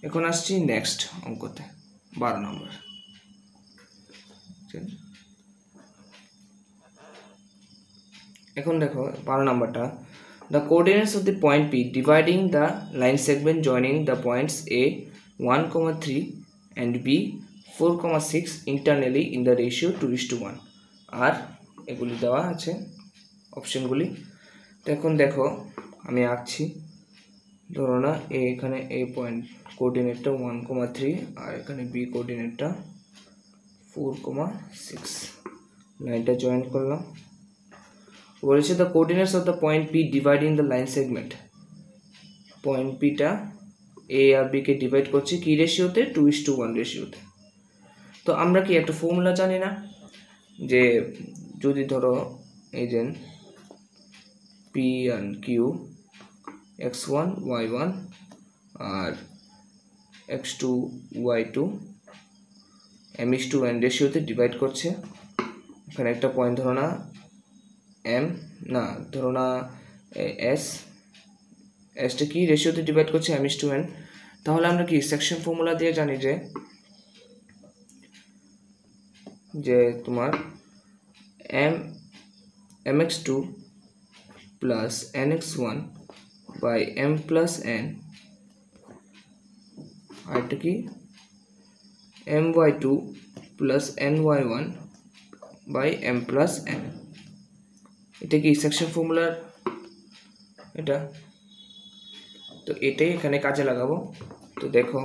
এখন আসছি নেক্সট অঙ্কতে, 12 নম্বর। এখন দেখো 12 নম্বরটা, the coordinates of the point P dividing the line segment joining the points A 1,3 and B 4,6 internally in the ratio 2:1 আর এগুলি দেওয়া আছে অপশনগুলি। তো এখন দেখো আমি আঁকছি, ধরো না এখানে A পয়েন্ট কোঅর্ডিনেটটা 1,3 আর এখানে B কোঅর্ডিনেটটা 4,6, লাইনটা জয়েন করলাম। বলেছে the coordinates of the point P dividing the line segment, point Pটা A আর B কে ডিভাইড করছে কি রেশিওতে, 2:1 রেশিওতে। তো আমরা কি একটা ফর্মুলা জানি না, যে যদি ধরো এই যে P and Q x1 y1 আর x2 y2 m:2n রেশিওতে ডিভাইড করছে, এখানে একটা পয়েন্ট ধরো না ধরো না এসটা কি রেশিওতে ডিভাইড করছে m:2n। তাহলে আমরা কি সেকশন ফর্মুলা দিয়ে জানি যে তোমার mx2 plus nx1 by m plus n, আর এটা কি my2 plus ny1 by m plus n। এটা কি সেকশন ফর্মুলার এটা, তো এটাই এখানে কাজে লাগাবো। তো দেখো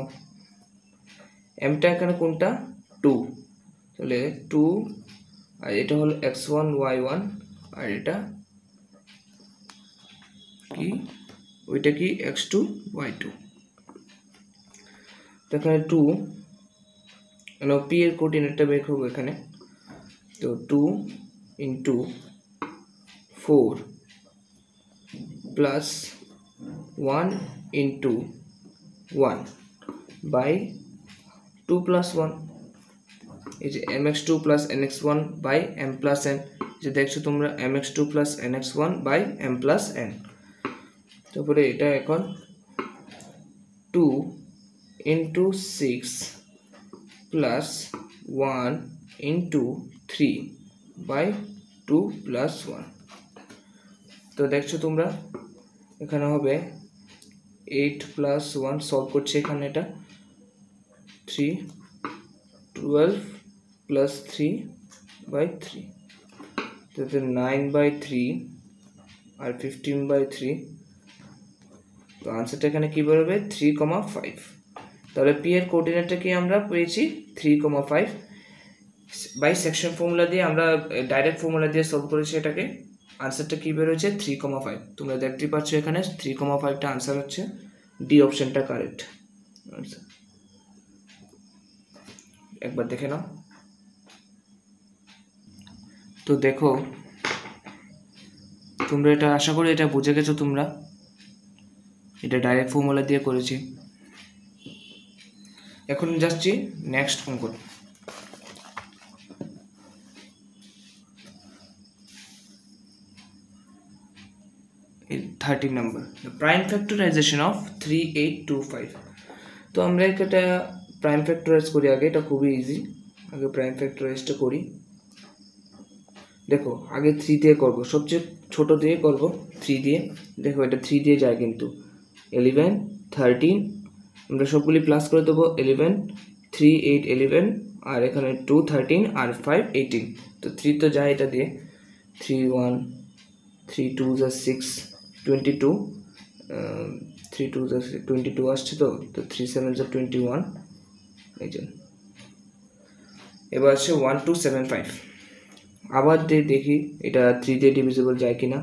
mটা এখানে কোনটা, 2, তাহলে 2 আর এটা হলো x1 y1 আর এটা কি, ওইটা কি x2 y2। তো এখানে 2 p এর কোঅর্ডিনেটটা বের করব এখানে, তো 2 into 4 plus 1 into 1 by 2 plus 1, এই যে mx2 plus nx1 by m plus n, যে দেখছো তোমরা mx2 plus nx1 by m plus n। তারপরে এটা এখন 2 into 6 plus 1 into 3 by 2 plus 1। তো দেখছো তোমরা এখানে হবে 8 plus 1, সলভ করছে এখানে এটা 3, 12 plus 3 by 3, তাতে 9 by 3 আর 15/3, তো আনসারটা এখানে কি বেরোবে 3,5। তাহলে পি এর কোঅর্ডিনেটটা কি আমরা পেয়েছি 3,5। বাই সেকশন ফর্মুলা দিয়ে আমরা ডাইরেক্ট ফর্মুলা দিয়ে সলভ করেছি এটাকে, আনসারটা কি বেরোচ্ছে 3,5। তোমরা দেখতেই পাচ্ছ এখানে 3,5টা আনসার হচ্ছে, ডি অপশনটা কারেক্ট আনসার। একবার দেখে নাও। তো দেখো তোমরা এটা আশা করি এটা বুঝে গেছো তোমরা, এটা ডাইরেক্ট ফর্মুলা দিয়ে করেছি। এখন যাচ্ছি নেক্সট অঙ্ক। 13 নাম্বার, প্রাইম ফ্যাক্টরাইজেশন অফ 3825। তো আমরা এটা প্রাইম ফ্যাক্টরাইজ করি আগে, এটা খুবই ইজি। আগে প্রাইম ফ্যাক্টরাইজটা করি। দেখো আগে 3 দিয়ে করবো, সবচেয়ে ছোট দিয়ে করবো 3 দিয়ে। দেখো এটা 3 দিয়ে যায় কিন্তু 11 13, আমরা সবগুলি প্লাস করে দেবো 11 3 8 11, আর এখানে 2 13 আর 5 18। তো 3 তো যায় এটা দিয়ে, 3 1 3 2 6 22, 3 2 22 আসছে, তো 3 7 21। এই যে এবার আসছে 1275। আবার দেখি এটা 3 দিয়ে ডিভিজিবল যায় কিনা।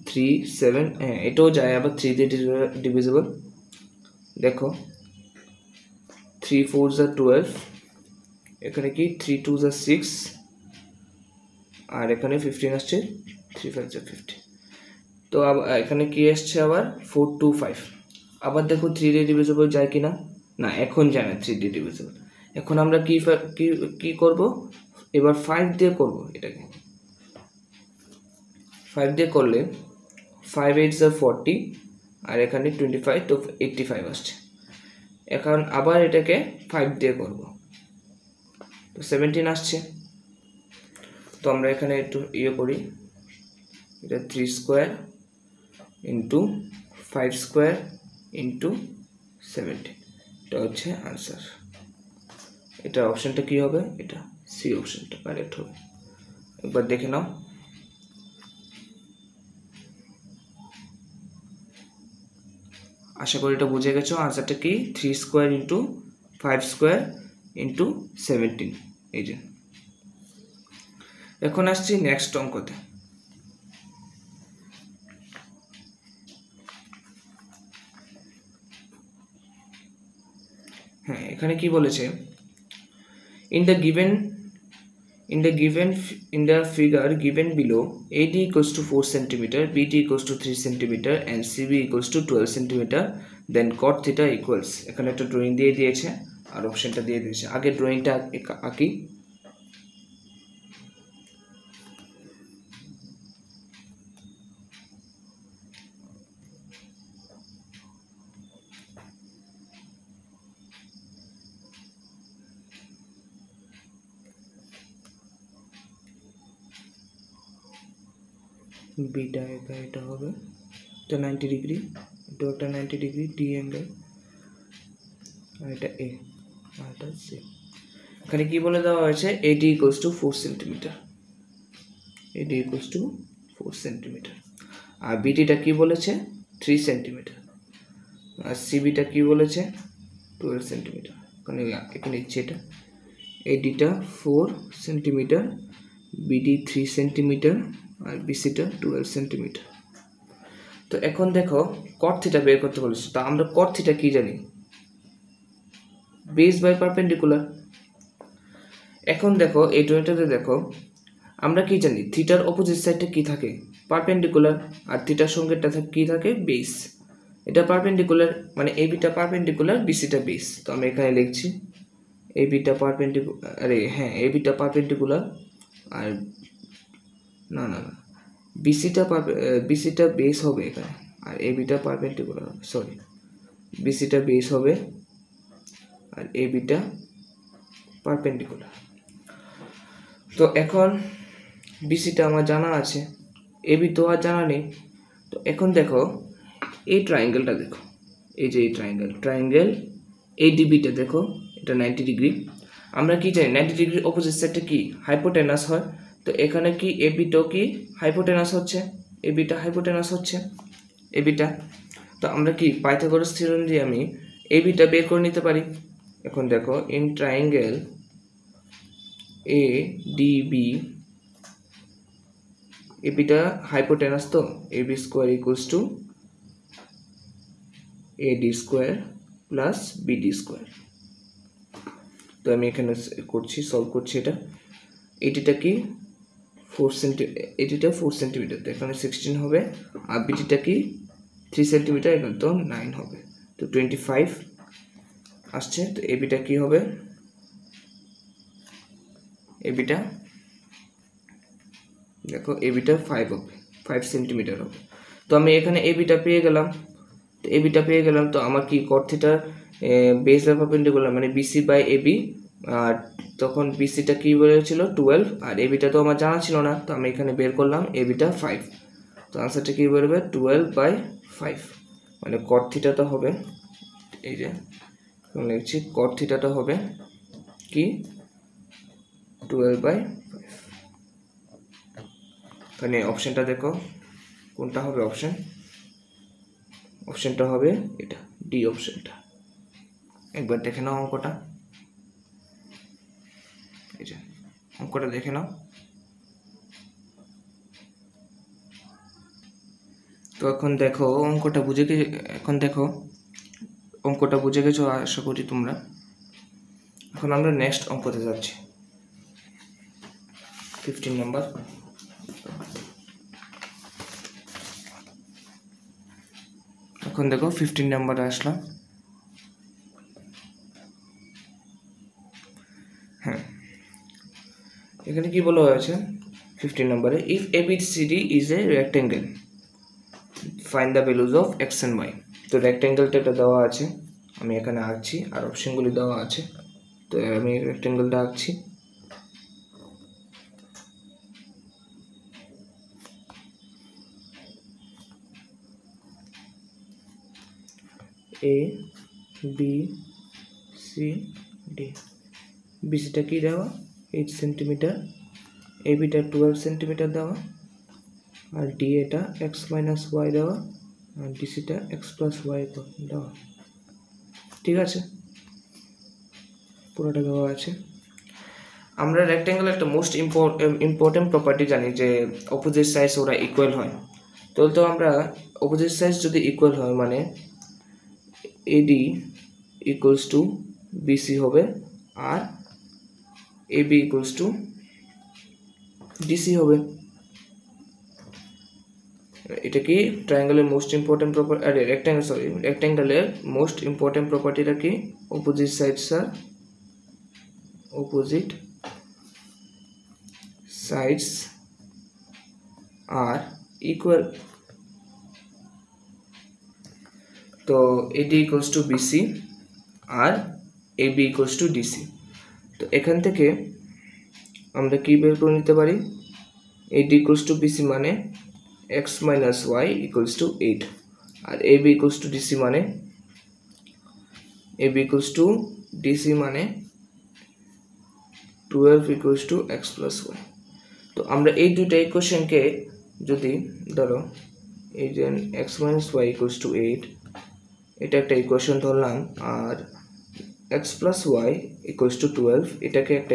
3 7, হ্যাঁ এটাও যায়, আবার 3 দিয়ে ডিভিজিবল। দেখো 3 4 12, এখানে কি 3 2 6, আর এখানে 15 আসছে, 3 5 50। তো এখানে কি আসছে আবার 4 2 5। আবার দেখো 3 দিয়ে ডিভিজিবল যায় কিনা, না এখন যায় না 3 দিয়ে ডিভিজিবল। এখন আমরা কি করব, এবার 5 দিয়ে করব এটাকে। 5 দিয়ে করলে 5 8 40, আর এখানে 25, তো 85 আসছে। এখন আবার এটাকে 5 দিয়ে করব, তো 17 আসছে। তো আমরা এখানে একটু করি, এটা 3 স্কোয়ার ইন্টু 5 স্কোয়ার ইন্টু 17, এটা হচ্ছে আনসার। এটা অপশনটা কি হবে, এটা সি অপশনটা কারেক্ট হবে। একবার দেখে নাও। আশা করি এটা বুঝে গেছো। আনসারটা কি 3 স্কোয়ার ইন্টু 5 স্কোয়ার ইন্টু 17। এই যে এখন আসছি নেক্সট অঙ্কতে। হ্যাঁ এখানে কি বলেছে, in the figure given below, AD equals to 4 cm, BD equals to 3 cm and CB equals to 12 cm, then cot theta equals, এখানে একটা ড্রয়িং দিয়ে দিয়েছে আর অপশনটা দিয়ে দিয়েছে। আগে ড্রয়িংটা আঁকি। বিটা এটা হবে, এটা 90 ডিগ্রি, এটা একটা 90 ডিগ্রি ডি অ্যাঙ্গেল, আর এটা এ, আর এটা সি। এখানে কি বলে দেওয়া হয়েছে, AD equals to 4 centimetre, AD equals to 4 centimetre, আর বিটিটা কি বলেছে 3 সেন্টিমিটার, আর সিবিটা কি বলেছে 12 সেন্টিমিটার। এখানে ইচ্ছে এটা এডিটা 4 সেন্টিমিটার, বিডি 3 সেন্টিমিটার, আর বিসিটা 12 সেন্টিমিটার। তো এখন দেখো কট থিটা বের করতে বলেছে। তো আমরা কট থিটা কি জানি, বেস বাই পারপেন্ডিকুলার। এখন দেখো এই ড্রয়িংটাতে দেখো আমরা কি জানি, থিটার অপোজিট সাইডটা কি থাকে পারপেন্ডিকুলার, আর থিটার সঙ্গেটা কি থাকে বেস। এটা পারপেন্ডিকুলার, মানে এ বিটা পারপেন্ডিকুলার, বিসিটা বেস। তো আমি এখানে লিখছি এ বিটা পারপেন্ডিকুলার, আরে হ্যাঁ এ বিটা পারপেন্ডিকুলার, আর না না না বিসিটা বেস হবে এখানে, আর এ বিটা পারপেন্ডিকুলার হবে, সরি বিসিটা বেস হবে আর এ বিটা পারপেন্ডিকুলার। তো এখন বিসিটা আমার জানা আছে, এ বি তো আর জানা নেই। তো এখন দেখো এই ট্রায়াঙ্গেলটা দেখো, এই যে এই ট্রায়াঙ্গেল এডিবিটা দেখো, এটা 90 ডিগ্রি। আমরা কি জানি 90 ডিগ্রির অপোজিট সাইডটা কি হাইপোটেনাস হয়। তো এখানে কি এবিটাও কি হাইপোটেনাস হচ্ছে, এবিটা হাইপোটেনাস হচ্ছে এবিটা। তো আমরা কি পাইথাগোরাস থিওরেম দিয়ে আমি এবিটা বের করে নিতে পারি। এখন দেখো in triangle A D B এবিটা হাইপোটেনাস, তো AB square equals to A D square plus BD square. তো আমি এখানে করছি, সলভ করছি এটা। এটিটা কি 4 সেন্টিমিটার, এটিটা 4 সেন্টিমিটার, তো এখানে 16 হবে। আর বিটিটা কি 3 সেন্টিমিটার, এখানে তো 9 হবে, তো 25 আসছে। তো এবিটা কি হবে, এবিটা দেখো এবিটা 5 হবে, 5 সেন্টিমিটার হবে। তো আমি এখানে এবিটা পেয়ে গেলাম। তো এবিটা পেয়ে গেলাম, তো আমার কি কট থিটার বেস আর পারপেন্ডিকুলার মানে বিসি বাই এবি, আর তখন বিসিটা কি বেরিয়েছিল 12, আর এবিটা তো আমার জানা ছিল না, তো আমি এখানে বের করলাম এবিটা 5। তো আনসারটা কি বেরোবে 12/5, মানে কট থিটাটা হবে, এই যে লিখছি কট থিটাটা হবে কি 12/5। এখানে অপশনটা দেখো কোনটা হবে, অপশনটা হবে এটা ডি অপশনটা। একবার দেখে নাও অঙ্কটা, এই যে অঙ্কটা দেখে নাও। তো এখন দেখো অঙ্কটা বুঝে গেছো আশা করি তোমরা। এখন আমরা নেক্সট অঙ্কতে যাচ্ছি, 15 নাম্বার। এখন দেখো 15 নাম্বারে আসলাম। হ্যাঁ, এখানে কি বলা হয়েছে 15 নম্বরে, if ABCD is a rectangle find the values of x and y. তো রেক্টেঙ্গেলটা এটা দেওয়া আছে, আমি এখানে আঁকছি, আর অপশনগুলি দেওয়া আছে। তো আমি রেক্টেঙ্গেলটা আঁকছি। এ বি সি ডি, বিসিটা কি দেওয়া 8 সেন্টিমিটার, এবিটা 12 সেন্টিমিটার দেওয়া, আর ডি এটা এক্স মাইনাস ওয়াই দেওয়া, আর ডিসিটা এক্স প্লাস ওয়াই দেওয়া। ঠিক আছে, পুরোটা দেওয়া আছে। আমরা রেক্টেঙ্গেলের একটা মোস্ট ইম্পর্টেন্ট প্রপার্টি জানি যে অপোজিট সাইজ ওরা ইকুয়াল হয়। তো আমরা অপোজিট সাইজ যদি ইকুয়াল হয় মানে এডি ইকুয়ালস টু বিসি হবে, আর এবি ইকুয়ালস টু ডিসি হবে। এটা কি ট্রায়াঙ্গেলের মোস্ট ইম্পর্টেন্ট প্রপার্টি, আরে রেক্টেঙ্গেলের মোস্ট ইম্পর্টেন্ট প্রপার্টিটা কি, অপোজিট সাইডস আর ইকুয়াল। তো এডি ইকুয়ালস টু বিসি আর এবি ইকুয়ালস টু ডিসি। তো এখান থেকে আমরা কি বের করে নিতে পারি, এডি ইকুয়ালস টু বিসি মানে x minus y equals to 8, আর এবি ইকুয়ালস টু ডিসি মানে মানে 12 equals to x plus y. তো আমরা এই দুইটা ইকুয়েশনকে যদি ধরো এই যে x minus y equals to 8, এটা একটা ইকুয়েশন ধরলাম, আর x plus y equals two 12 এটাকে একটা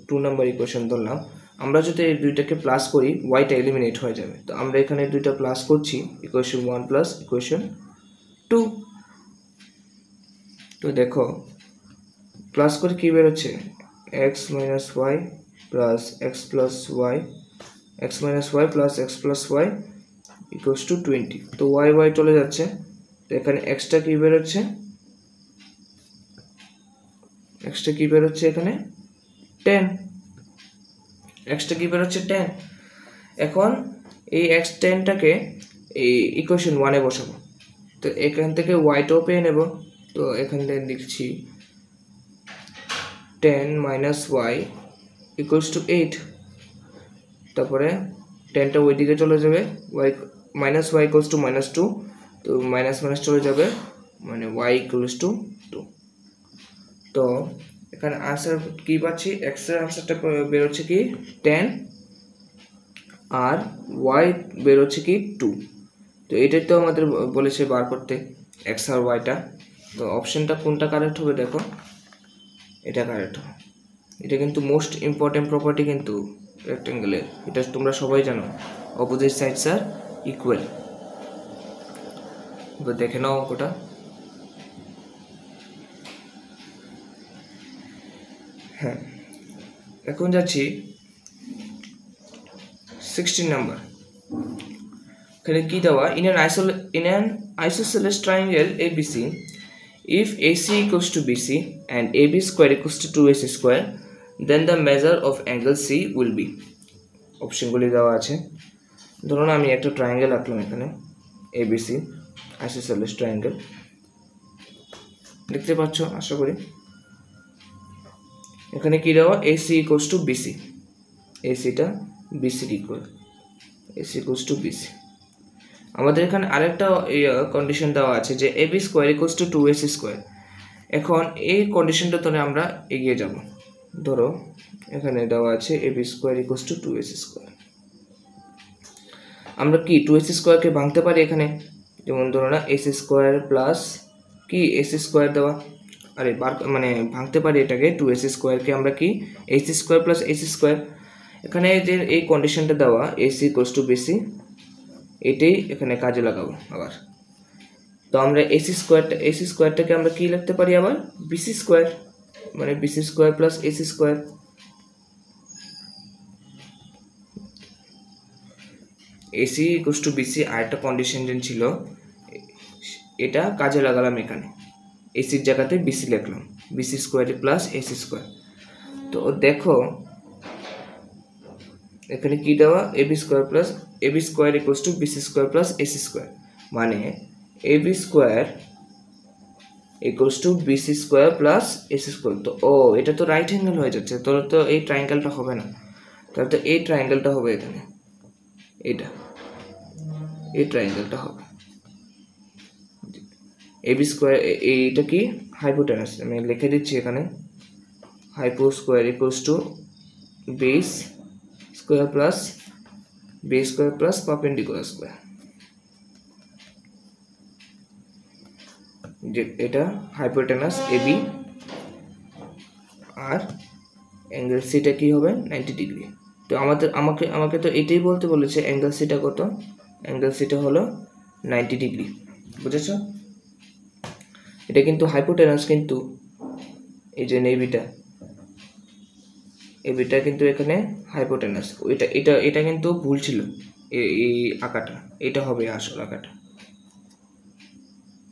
2 নাম্বার ইকুয়েশন ধরলাম। আমরা যদি এই দুইটাকে প্লাস করি ওয়াইটা এলিমিনেট হয়ে যাবে। তো আমরা এখানে দুইটা প্লাস করছি, ইকুয়েশন 1 প্লাস ইকুয়েশন 2। তো দেখো প্লাস করে কি বেরোচ্ছে, x minus y plus x plus y, x minus y plus x plus y equals to 20। তো ওয়াই চলে যাচ্ছে, তো এখানে এক্সটা কি বেরোচ্ছে, এখানে 10, এক্সটা কি বেরোচ্ছে 10। এখন এই এক্স 10টাকে এই ইকুয়েশন 1-এ বসাবো। তো এখান থেকে ওয়াইটাও পেয়ে নেব। তো এখান থেকে লিখছি 10 মাইনাস ওয়াই ইকুয়ালস টু 8, তারপরে 10টা ওই দিকে চলে যাবে, y minus y equals to -2, তো মাইনাস চলে যাবে, মানে ওয়াই ইকুয়ালস টু 2। তো এখানে আনসার কি পাচ্ছি, এক্স এর আনসারটা বেরোচ্ছে কি 10, আর ওয়াই বেরোচ্ছে কি 2। তো এটাই তো আমাদের বলেছে বার করতে এক্স আর ওয়াইটা। তো অপশনটা কোনটা কারেক্ট হবে দেখো, এটা কারেক্ট হবে। এটা কিন্তু মোস্ট ইম্পর্টেন্ট প্রপার্টি কিন্তু রেক্টেঙ্গেলের, এটা তোমরা সবাই জানো, অপোজিট সাইডস আর ইকুয়াল। এবার দেখে নাও অঙ্কটা। হ্যাঁ, এখন যাচ্ছি 16 নাম্বার। এখানে কি দেওয়া, in an isosceles triangle ABC, if AC equals to BC and AB square equals to 2AC square, then the measure of angle C will be। অপশনগুলি দেওয়া আছে। ধরুন আমি একটা ট্রায়াঙ্গেল আঁকলাম এখানে ABC আইসোসেলেস ট্রায়াঙ্গেল, দেখতে পাচ্ছ আশা করি। এখানে কি দেওয়া, AC equals to BC, ACটা BC equal, AC equals to BC। আমাদের এখানে আরেকটা কন্ডিশন দেওয়া আছে যে AB square equals two 2AC square. এখন এই কন্ডিশনটা ধরে আমরা এগিয়ে যাব। ধরো এখানে দেওয়া আছে AB square equals two 2AC square. আমরা কি 2AC স্কোয়ারকে ভাঙতে পারি এখানে, যেমন ধরো না AC স্কোয়ার প্লাস কি AC স্কোয়ার দেওয়া, আরে মানে ভাঙতে পারি এটাকে 2AC স্কোয়ারকে আমরা কি AC square plus AC square. এখানে যে এই কন্ডিশনটা দেওয়া AC ইকুয়ালস টু BC, এটাই এখানে কাজে লাগাবো আবার। তো আমরা AC স্কোয়ারটাকে আমরা কি লিখতে পারি আবার BC স্কোয়ার, মানে BC square plus AC square. AC equals to BC আরেকটা কন্ডিশন ছিল, এটা কাজে লাগালাম এখানে, এসির জায়গাতে BC লিখলাম, BC square plus AC square. তো দেখো এখানে কি দেওয়া, AB square equals two BC square plus AC square, মানে AB square equals two BC square plus AC square. তো এটা তো রাইট অ্যাঙ্গেল হয়ে যাচ্ছে, তাহলে তো এই ট্রায়াঙ্গেলটা হবে না, তাহলে তো এই ট্রায়াঙ্গেলটা হবে এখানে, এই ট্রায়াঙ্গেলটা হবে। AB স্কোয়ার এইটা কি হাইপোটেনাস, আমি লিখে দিচ্ছি এখানে, hypo square equals two base square plus perpendicular square. যে এটা হাইপোটেনাস AB আর অ্যাঙ্গেল সিটা কি হবে 90 ডিগ্রি। তো আমাকে তো এটাই বলতে বলেছে অ্যাঙ্গেল সিটা কত, অ্যাঙ্গেল সিটা হলো 90 ডিগ্রি, বুঝেছো? এটা কিন্তু হাইপোটেনাস, কিন্তু এই যে এবিটা কিন্তু এখানে হাইপোটেনাস, এটা কিন্তু ভুল ছিল, এই আঁকাটা, এটা হবে আসল আঁকাটা।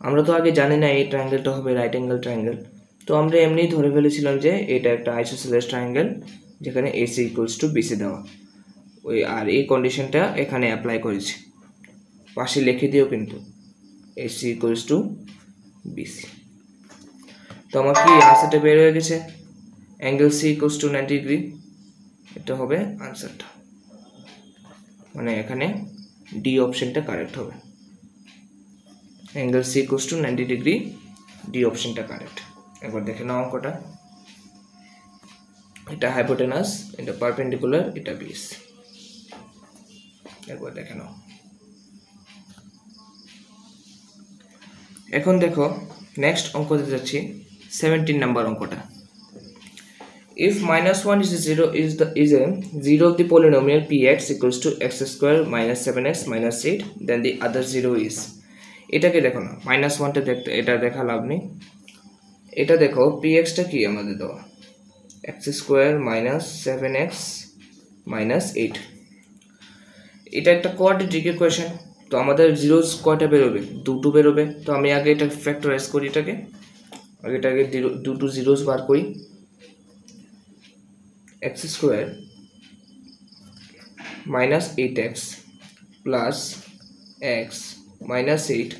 আমরা তো আগে জানি না এই ট্রায়াঙ্গেলটা হবে রাইট অ্যাঙ্গেল ট্রায়াঙ্গেল, তো আমরা এমনি ধরে ফেলেছিলাম যে এটা একটা আইসোসেলেস ট্রায়াঙ্গেল যেখানে AC ইকুয়ালস টু BC দেওয়া, আর এই কন্ডিশনটা এখানে অ্যাপ্লাই করেছি, পাশে লিখে দিও কিন্তু AC ইকুয়ালস টু BC। তো আমার কি আনসারটা বের হয়ে গেছে, angle C equals to 90 degree, এটা হবে আনসারটা, মানে এখানে ডি অপশনটা কারেক্ট হবে, angle C equals to 90 degree, D অপশনটা কারেক্ট। একবার দেখে নাও অঙ্কটা, এটা হাইপোটেনাস, এটা পারপেন্ডিকুলার, এটা বেস, একবার দেখে নাও। এখন দেখো নেক্সট অঙ্কতে যাচ্ছি 17 নাম্বার অঙ্কটা। If -1 is a zero of the polynomial px equals to x square minus 7x minus 8, then the other zero is। এটাকে দেখো না, -1টা দেখতে, এটা দেখা লাভ নেই। এটা দেখো pxটা কি আমাদের দেওয়া x square minus 7x minus 8, এটা একটা কোয়াড্রেটিক ইকুয়েশন। তো আমাদের জিরোস কয়টা বেরোবে, দুটো বেরোবে। তো আমি আগে এটা ফ্যাক্টরাইজ করি, এটাকে দুটো জিরোস বার করি। x square minus 8x plus x minus 8,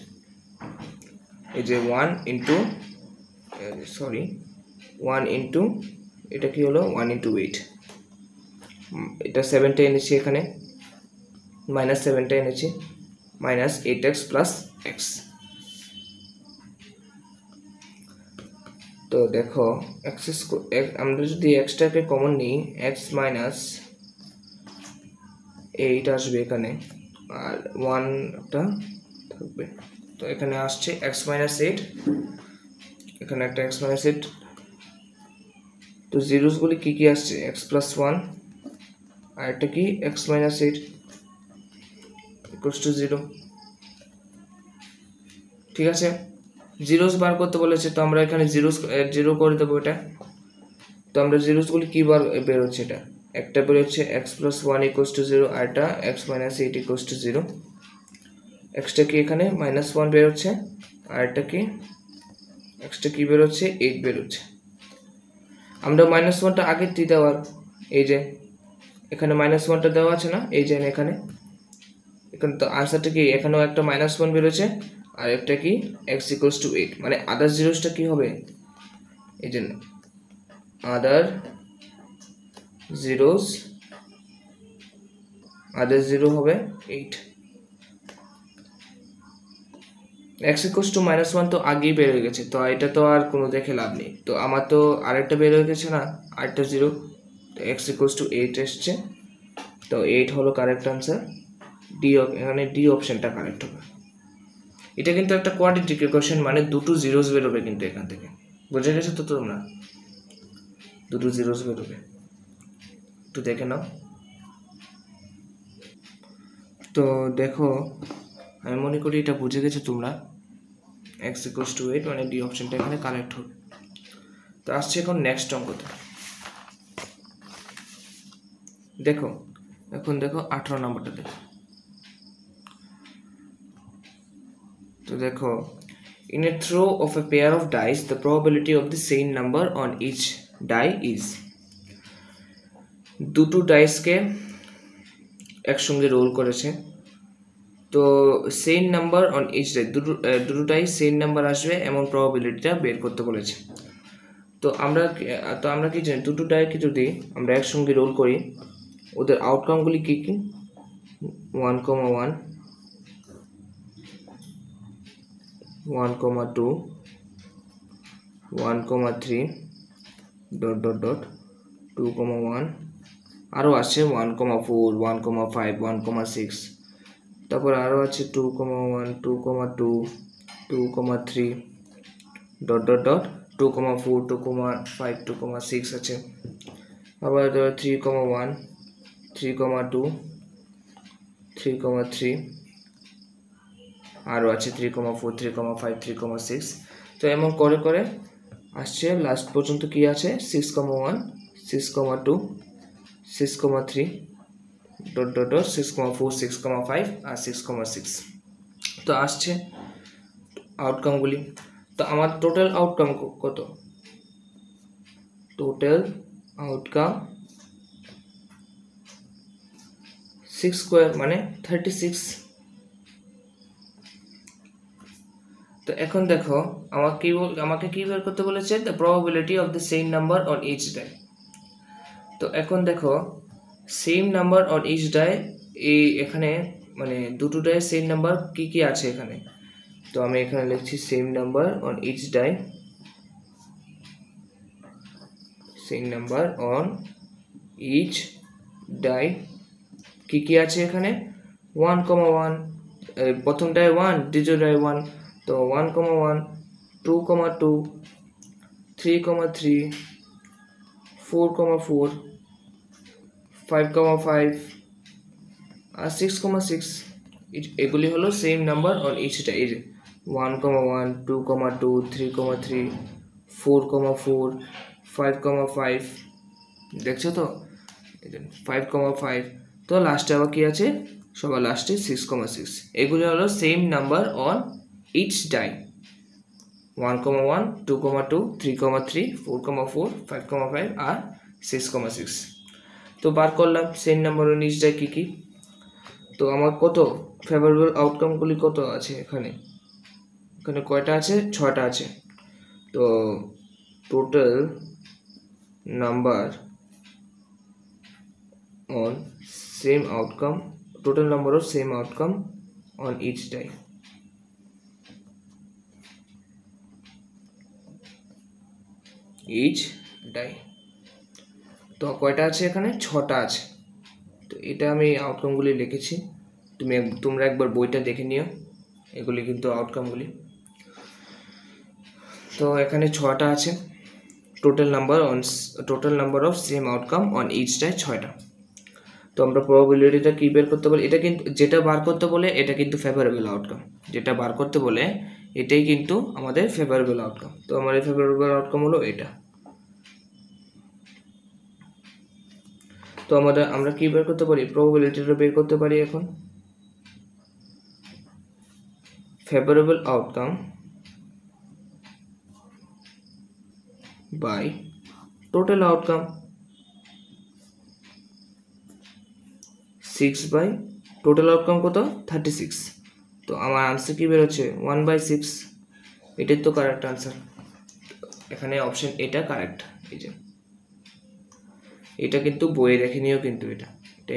এই যে 1 ইন্টু এটা কি হলো 1 ইন্টু 8, এটা 7টা এনেছি এখানে, মাইনাস 7টা এনেছি, মাইনাস 8x প্লাস x। তো দেখো আমরা যদি xটাকে কমন নিই, x মাইনাস 8 আসবে এখানে, আর 1টা থাকবে। তো এখানে আসছে x-8, এখানে একটা x-8। তো জিরোসগুলি কি কি আসছে, x+1, আর একটা কি x-8 = 0। ঠিক আছে, জিরোস বার করতে বলেছে, তো আমরা এখানে জিরো করে দেবো এটা। তো আমরা জিরোসগুলি কি বার বেরোচ্ছে, এটা একটা বেরোচ্ছে x+1 = 0, আর এটা x-8 = 0। এক্সটা কি এখানে -1 বেরোচ্ছে, আর এটা কি এক্সটা কি বেরোচ্ছে, 8 বেরোচ্ছে। আমরা -1টা আগে দিয়ে দেওয়ার, এই যে এখানে -1টা দেওয়া আছে না, এই যে এখানে তো আনসারটা কি, এখানেও একটা -1 বেরোচ্ছে, আর একটা কি x = 8, মানে আদার জিরোসটা কি হবে, এই যে আদার জিরো হবে 8। x = -1 তো আগেই বের হয়ে গেছে, তো এটা তো আর কোনো দেখে লাভ নেই। তো আমার তো আরেকটা বের হয়ে গেছে না, আরেকটা জিরো, তো x = 8 এসছে। তো 8 হলো কারেক্ট আনসার, ডি, এখানে ডি অপশনটা কারেক্ট হবে। এটা কিন্তু একটা কোয়াড্রেটিক ইকুয়েশন, মানে দুটো জিরোস বেরোবে কিন্তু এখান থেকে, বুঝে গেছো তো তোমরা, দুটো জিরোস বেরোবে, একটু দেখে নাও। তো দেখো, আমি মনে করি এটা বুঝে গেছো তোমরা, x = 8, মানে ডি অপশনটা এখানে কারেক্ট হবে। তো আসছে এখন নেক্সট অঙ্কতে। দেখো এখন দেখো 18 নম্বরটা দেখো। তো দেখো, in a throw of a pair of dice the probability of the same number on each die is, দুটো ডাইসকে একসঙ্গে রোল করেছে, তো same number on each die, দুটোটাই সেম নাম্বার আসবে এমন প্রবাবিলিটিটা বের করতে বলেছে। তো আমরা কি জানি, দুটো ডাইকে যদি আমরা একসঙ্গে রোল করি, ওদের আউটকামগুলি কি কি, 1,1, 1,2, 1,3, ... 2,1, আরও আছে 1,4, 1,5, 1,6, তারপর আরও আছে 2,1, 2,2, 2,3, ... 2,4, 2,5, 2,6 আছে। আবার 3,1, 3,2, 3,3, আরও আছে 3,4, 3,5, 3,6। তো এমন করে করে আসছে লাস্ট পর্যন্ত কি আছে, 6,1, 6,2, 6,3, ... 6,4, 6,5 আর 6,6। তো আসছে আউটকামগুলি। তো আমার টোটাল আউটকাম কত, টোটাল আউটকাম 6² মানে 36। তো এখন দেখো, আমাকে কি বের করতে বলেছে, the probability of the same number on each die. তো এখন দেখো, same number on each die, এই এখানে মানে দুটো ডাই সেম নাম্বার কি কি আছে এখানে। তো আমি এখানে লিখছি same number on each die, same number on each die কি কি আছে এখানে, 1,1, প্রথমটায় 1, দ্বিতীয়টায় 1, তো 1,1, 2,2, 3,3, 4,4, 5,5 আর 6,6। এগুলি হলো same number on each die, 1,1, 2,2, 3,3, 4,4, 5,5, দেখছো তো 5,5। তো লাস্টে আবার কি আছে, সবার লাস্টে 6,6। এগুলি হলো same number on each die, 1,1, 2,2, 3,3, 4,4, 5,5 আর 6,6। তো বার করলাম same number on each die কী কী। তো আমার কত ফেভারেবল আউটকামগুলি কত আছে এখানে, এখানে কয়টা আছে, 6টা আছে। তো total number on same outcome, total number of same outcome on each die, each die। তো কয়টা আছে এখানে, 6টা আছে। তো এটা আমি আউটকামগুলি লিখেছি, তোমরা একবার বইটা দেখে নিও, এগুলি কিন্তু আউটকামগুলি। তো এখানে 6টা আছে, total number of same outcome on each tie 6টা। তো আমরা প্রবাবিলিটিটা কি বের করতে বলে, এটা কিন্তু যেটা বার করতে বলে এটা কিন্তু ফেভারেবল আউটকাম, যেটা বার করতে বলে এটাই কিন্তু আমাদের ফেভারেবল আউটকাম। তো আমাদের ফেভারেবল আউটকাম হলো এটা। তো আমরা কি বের করতে পারি, প্রবাবিলিটিটা বের করতে পারি এখন। Favourable outcome by total outcome, 6 by total outcome কত, 36। তো আমার আনসার কি বেরোচ্ছে, 1/6। এটাই তো কারেক্ট আনসার, এখানে অপশন এটা কারেক্ট। এই যে এটা কিন্তু বইয়ে দেখে নিও, কিন্তু এটা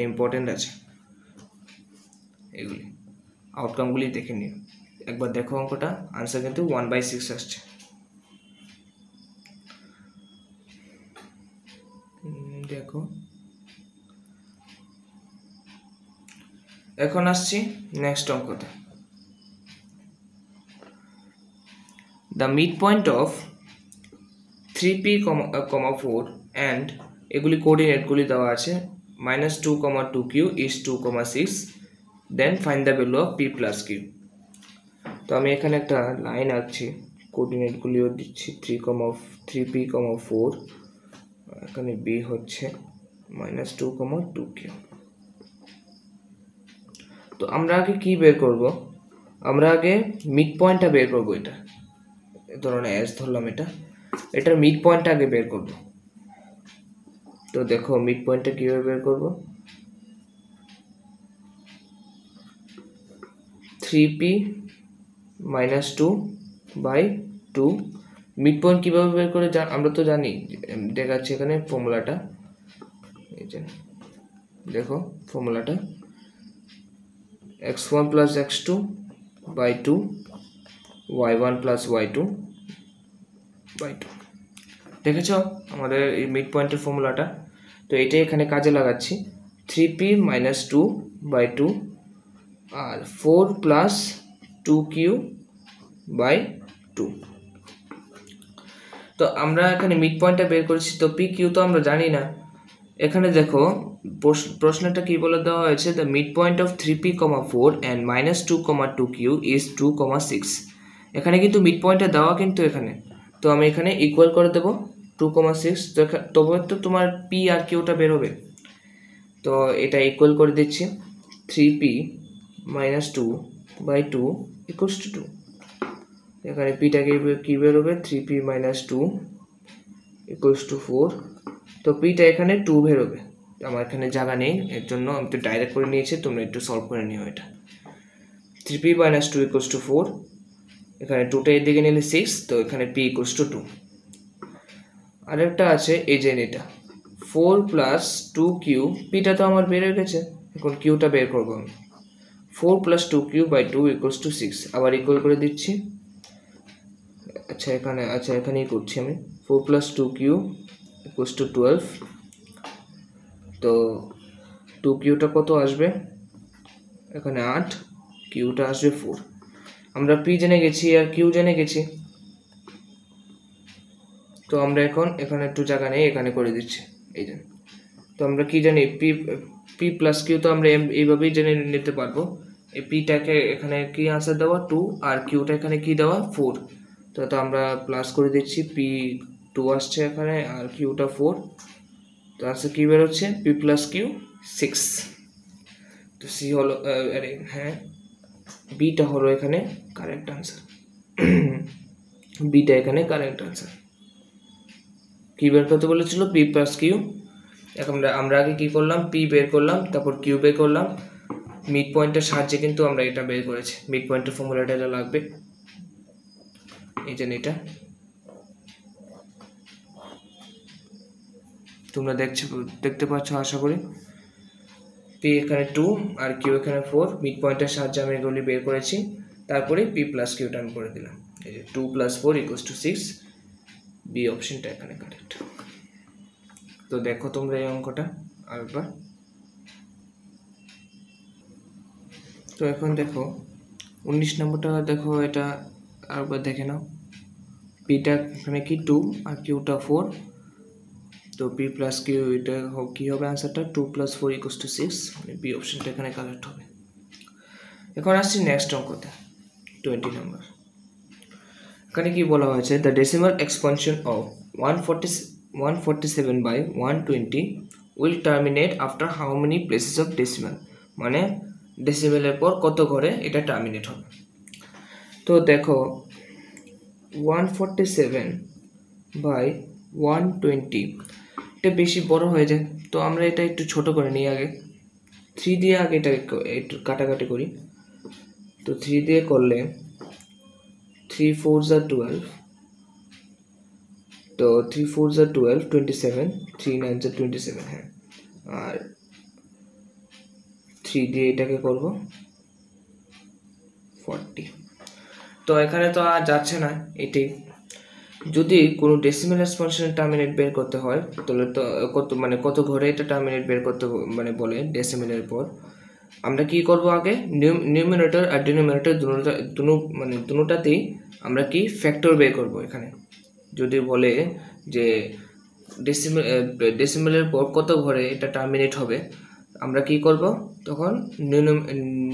ইম্পর্টেন্ট আছে, এগুলি আউটকামগুলি দেখে নিও, একবার দেখো অঙ্কটা, আনসার কিন্তু 1/6 আসছে। দেখো এখন আসছি নেক্সট অঙ্কতে। The mid point of 3p, 4 and এগুলি কোঅর্ডিনেটগুলি দেওয়া আছে, -2, 2q is 2, 6, then find the value of p plus q। তো আমি এখানে একটা লাইন আঁকছি, কোঅর্ডিনেটগুলিও দিচ্ছি, 3p, 4, এখানে b হচ্ছে -2, 2q। তো আমরা আগে কি বের করব, আমরা আগে মিড পয়েন্টটা বের করব। এটা ধরুন এস ধরলাম, এটার মিড পয়েন্টটা আগে বের করব। তো দেখো মিড পয়েন্টটা কিভাবে বের করব, 3p - 2/2। মিড পয়েন্ট কীভাবে বের করে আমরা তো জানি, দেখাচ্ছি এখানে ফর্মুলাটা, এই যে দেখো ফর্মুলাটা, x1 + x2/2, y1 + y2/2। দেখেছ আমাদের এই মিড পয়েন্টের ফর্মুলাটা। তো এটাই এখানে কাজে লাগাচ্ছি, 3p - 2/2 আর 4 + 2q/2। তো আমরা এখানে মিড পয়েন্টটা বের করেছি, তো পি কিউ তো আমরা জানি না। এখানে দেখো প্রশ্নটা কি বলে দেওয়া হয়েছে, the mid point of 3p, 4 and -2, 2q is 2, 6। এখানে কিন্তু মিড পয়েন্টটা দেওয়া কিন্তু এখানে, তো আমি এখানে ইকুয়াল করে দেবো 2, 6, তবে তো তোমার পি আর কিউটা বেরোবে। তো এটা ইকুয়াল করে দিচ্ছি, 3p - 2/2 = 2। এখানে পিটাকে কি বেরোবে, 3p - 2 = 4। তো পিটা এখানে 2 বেরোবে, আমার এখানে জায়গা নেই, এর জন্য আমি তো ডাইরেক্ট করে নিয়েছি, তোমরা একটু সলভ করে নিও এটা। 3p - 2 = 4, এখানে 2টা এর দিকে নিলে 6, তো এখানে p = 2। আরেকটা আছে এই যে এটা 4 + 2q, পিটা তো আমার বের হয়ে গেছে, এখন কিউটা বের করবো আমি। 4 + 2q/2 = 6, আবার ইকুয়াল করে দিচ্ছি। এখানেই করছি আমি, 4 + 2q = 12। তো 2qটা কত আসবে, এখানে 8, কিউটা আসবে 4। আমরা পি জেনে গেছি আর কিউ জেনে গেছি, তো আমরা এখন এখানে একটু জায়গা নেই, এখানে করে দিচ্ছি এই যে। তো আমরা কি জানি, পি প্লাস কিউ তো আমরা এইভাবেই জেনে নিতে পারবো। এই পিটাকে এখানে কি আনসার দেওয়া 2, আর কিউটা এখানে কি দেওয়া 4। তো আমরা প্লাস করে দিচ্ছি, পি 2 আসছে এখানে আর কিউটা 4। তো আনসার কি বেরোচ্ছে, পি প্লাস কিউ 6। তো সি হলো, হ্যাঁ বিটা হলো এখানে কারেক্ট আনসার। বিটা এখানে কারেক্ট আনসার। কি বের করতে বলেছিল, পি প্লাস কিউ। এখন আমরা আগে কি করলাম, পি বের করলাম, তারপর কিউ বের করলাম, মিড পয়েন্টের সাহায্যে কিন্তু আমরা এটা বের করেছি। মিড পয়েন্টের ফর্মুলাটা এটা লাগবে, এই যে এটা তোমরা দেখতে পাচ্ছ আশা করি। পি এখানে 2 আর কিউ এখানে 4, মিড পয়েন্টের সাহায্যে আমি এগুলি বের করেছি, তারপরে পি প্লাস কিউটা আমি করে দিলাম। এই যে 2 + 4 = 6, বি অপশনটা এখানে কারেক্ট। তো দেখো তোমরা এই অঙ্কটা আরেকবার। তো এখন দেখো 19 নম্বরটা দেখো, এটা আরেকবার দেখে নাও। পিটা এখানে কি 2 আর কিউটা 4, তো পি প্লাস কিউ এটা কি হবে আনসারটা 2 + 4 = 6, মানে বি অপশনটা এখানে কারেক্ট হবে। এখন আসছি নেক্সট অঙ্কতে 20 নম্বর। এখানে কি বলা হয়েছে, the decimal expansion of 147/120 will terminate after how many places of decimal, মানে ডেসিমেলের পর কত ঘরে এটা টার্মিনেট হবে। তো দেখো 147/120 এটা বেশি বড় হয়ে যায়, তো আমরা এটা একটু ছোট করে নিই আগে। 3 দিয়ে আগে এটা একটু কাটাকাটি করি। তো 3 দিয়ে করলে 3 4s are 12, তো 3 4s are 12, 27, 3 9s are 27, হ্যাঁ। আর 3 দিয়ে এটাকে করব 40। তো এখানে তো আর যাচ্ছে না এটাই। যদি কোনো ডেসিমাল এক্সপানশনের টার্মিনেট বের করতে হয় তাহলে তো কত ঘরে এটা টার্মিনেট বের করতে মানে বলে ডেসিমেলের পর, আমরা কি করব আগে নিউমিনেটর আর ডিনোমিনেটর দুটোটাতেই আমরা কি ফ্যাক্টর বের করব। এখানে যদি বলে যে ডেসিমেলের পর কত ঘরে এটা টার্মিনেট হবে, আমরা কি করব তখন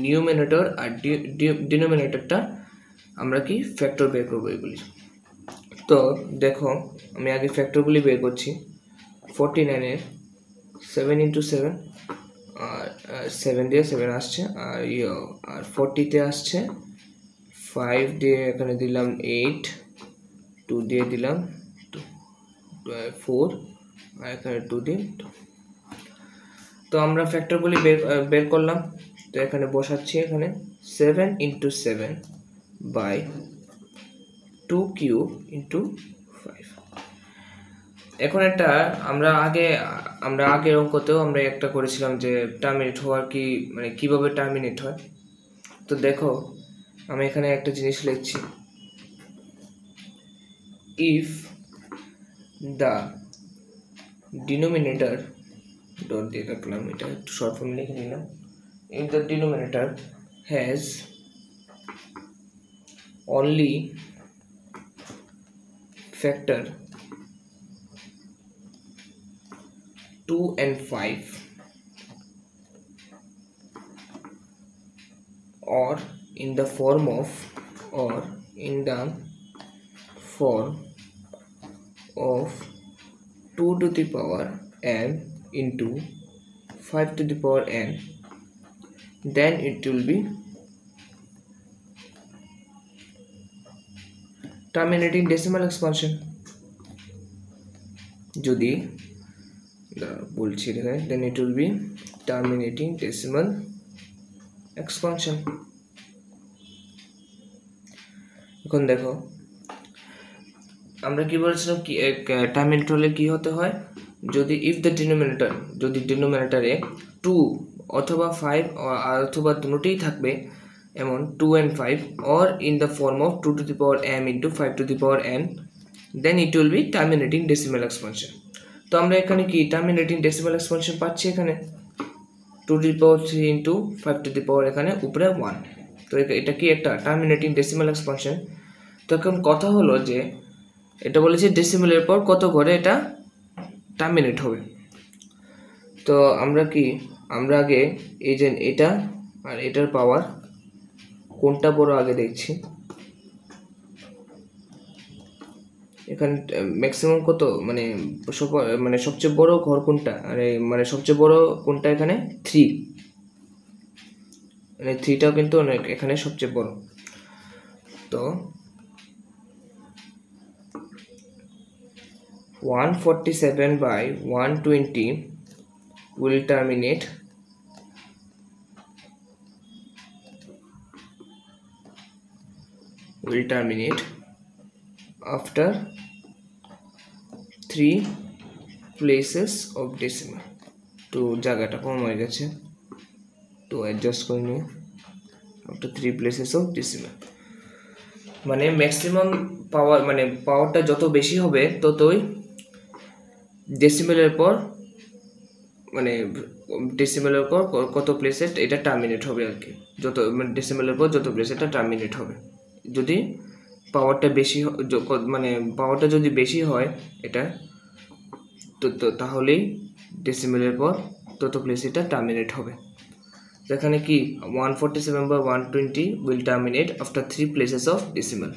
নিউমিনেটর আর ডিনোমিনেটরটা আমরা কি ফ্যাক্টর বের করব এগুলি। তো দেখো আমি আগে ফ্যাক্টরগুলি বের করছি। 49-এর 7 × 7, আর 7 দিয়ে 7 আসছে, আর 40-তে আসছে 5 দিয়ে এখানে দিলাম 8, 2 দিয়ে দিলাম 4, আর এখানে 2 দিয়ে 2। তো আমরা ফ্যাক্টরগুলি বের করলাম। তো এখানে বসাচ্ছি, এখানে 7 × 7/2³ × 5। এখন একটা আমরা আগের অঙ্কতেও আমরা একটা করেছিলাম যে টার্মিনেট হওয়ার কি মানে কিভাবে টার্মিনেট হয়। তো দেখো আমি এখানে একটা জিনিস লিখছি, ইফ দ্য ডিনোমিনেটর ডট দিয়ে রাখলাম, এটা একটু শর্ট ফর্ম লিখে নিলাম, if the denominator has only factor 2 and 5 or in the form of 2 to the power n into 5 to the power n, then it will be terminating decimal expansion. যদি বলছি এখানে, then it will be terminating decimal expansion. এখন দেখো আমরা কি বলেছিলাম, কি terminate হলে কি হতে হয়, যদি ইফ দ্য ডিনোমিনেটরে 2 অথবা 5 অথবা দুটোই থাকবে, এমন 2 and 5 or in the form of 2 to the power m into 5 to the power n, then it will be terminating decimal expansion. তো আমরা এখানে কি টার্মিনেটিং ডেসিমাল এক্সপানশন পাচ্ছি, এখানে 2 to the power 3 into 5 to the power এখানে উপরে 1, তো এটা কি একটা টার্মিনেটিং ডেসিমাল এক্সপানশন। তো এখন কথা হলো যে এটা বলেছে ডেসিমেলের পর কত ঘরে এটা টার্মিনেট হবে। তো আমরা আগে এই যে এটা আর এটার পাওয়ার কোনটা বড় আগে দেখছি। এখানে ম্যাক্সিমাম কত মানে সবচেয়ে বড় ঘর কোনটা, মানে সবচেয়ে বড় কোনটা, এখানে 3, মানে 3টাও কিন্তু অনেক এখানে সবচেয়ে বড়। তো 147/120 will terminate after 3 places of decimal. তো জায়গাটা কম হয়ে গেছে, তো অ্যাডজাস্ট করে নিয়ে after 3 places of decimal, মানে ম্যাক্সিমাম পাওয়ার মানে পাওয়ারটা যত বেশি হবে ততই ডেসিমেলের পর কত প্লেসে এটা টার্মিনেট হবে আর কি। যত ডেসিমেলের পর যত প্লেস এটা টার্মিনেট হবে। যদি পাওয়ারটা বেশি মানে পাওয়ারটা যদি বেশি হয় এটা তো তাহলেই ডেসিমেলের পর তত প্লেস এটা টার্মিনেট হবে। এখানে কি 147 বা 120 will terminate after 3 places of decimal.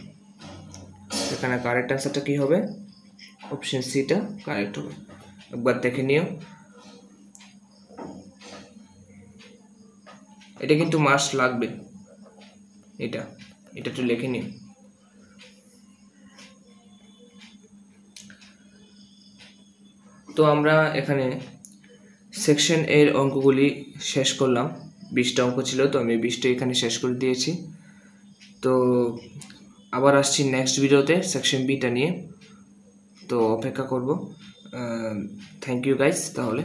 এখানে কারেক্ট অ্যান্সারটা কি হবে? অপশন সিটা কারেক্ট হবে। একবার দেখে নিও। এটা কিন্তু মার্কস লাগবে, এটা একটু লিখে নিও। তো আমরা এখানে সেকশন এর অঙ্কগুলি শেষ করলাম। 20টা অঙ্ক ছিল, তো আমি 20টা এখানে শেষ করে দিয়েছি। তো আবার আসছি নেক্সট ভিডিওতে সেকশন বিটা নিয়ে, তো অপেক্ষা করব। Thank you guys. তাহলে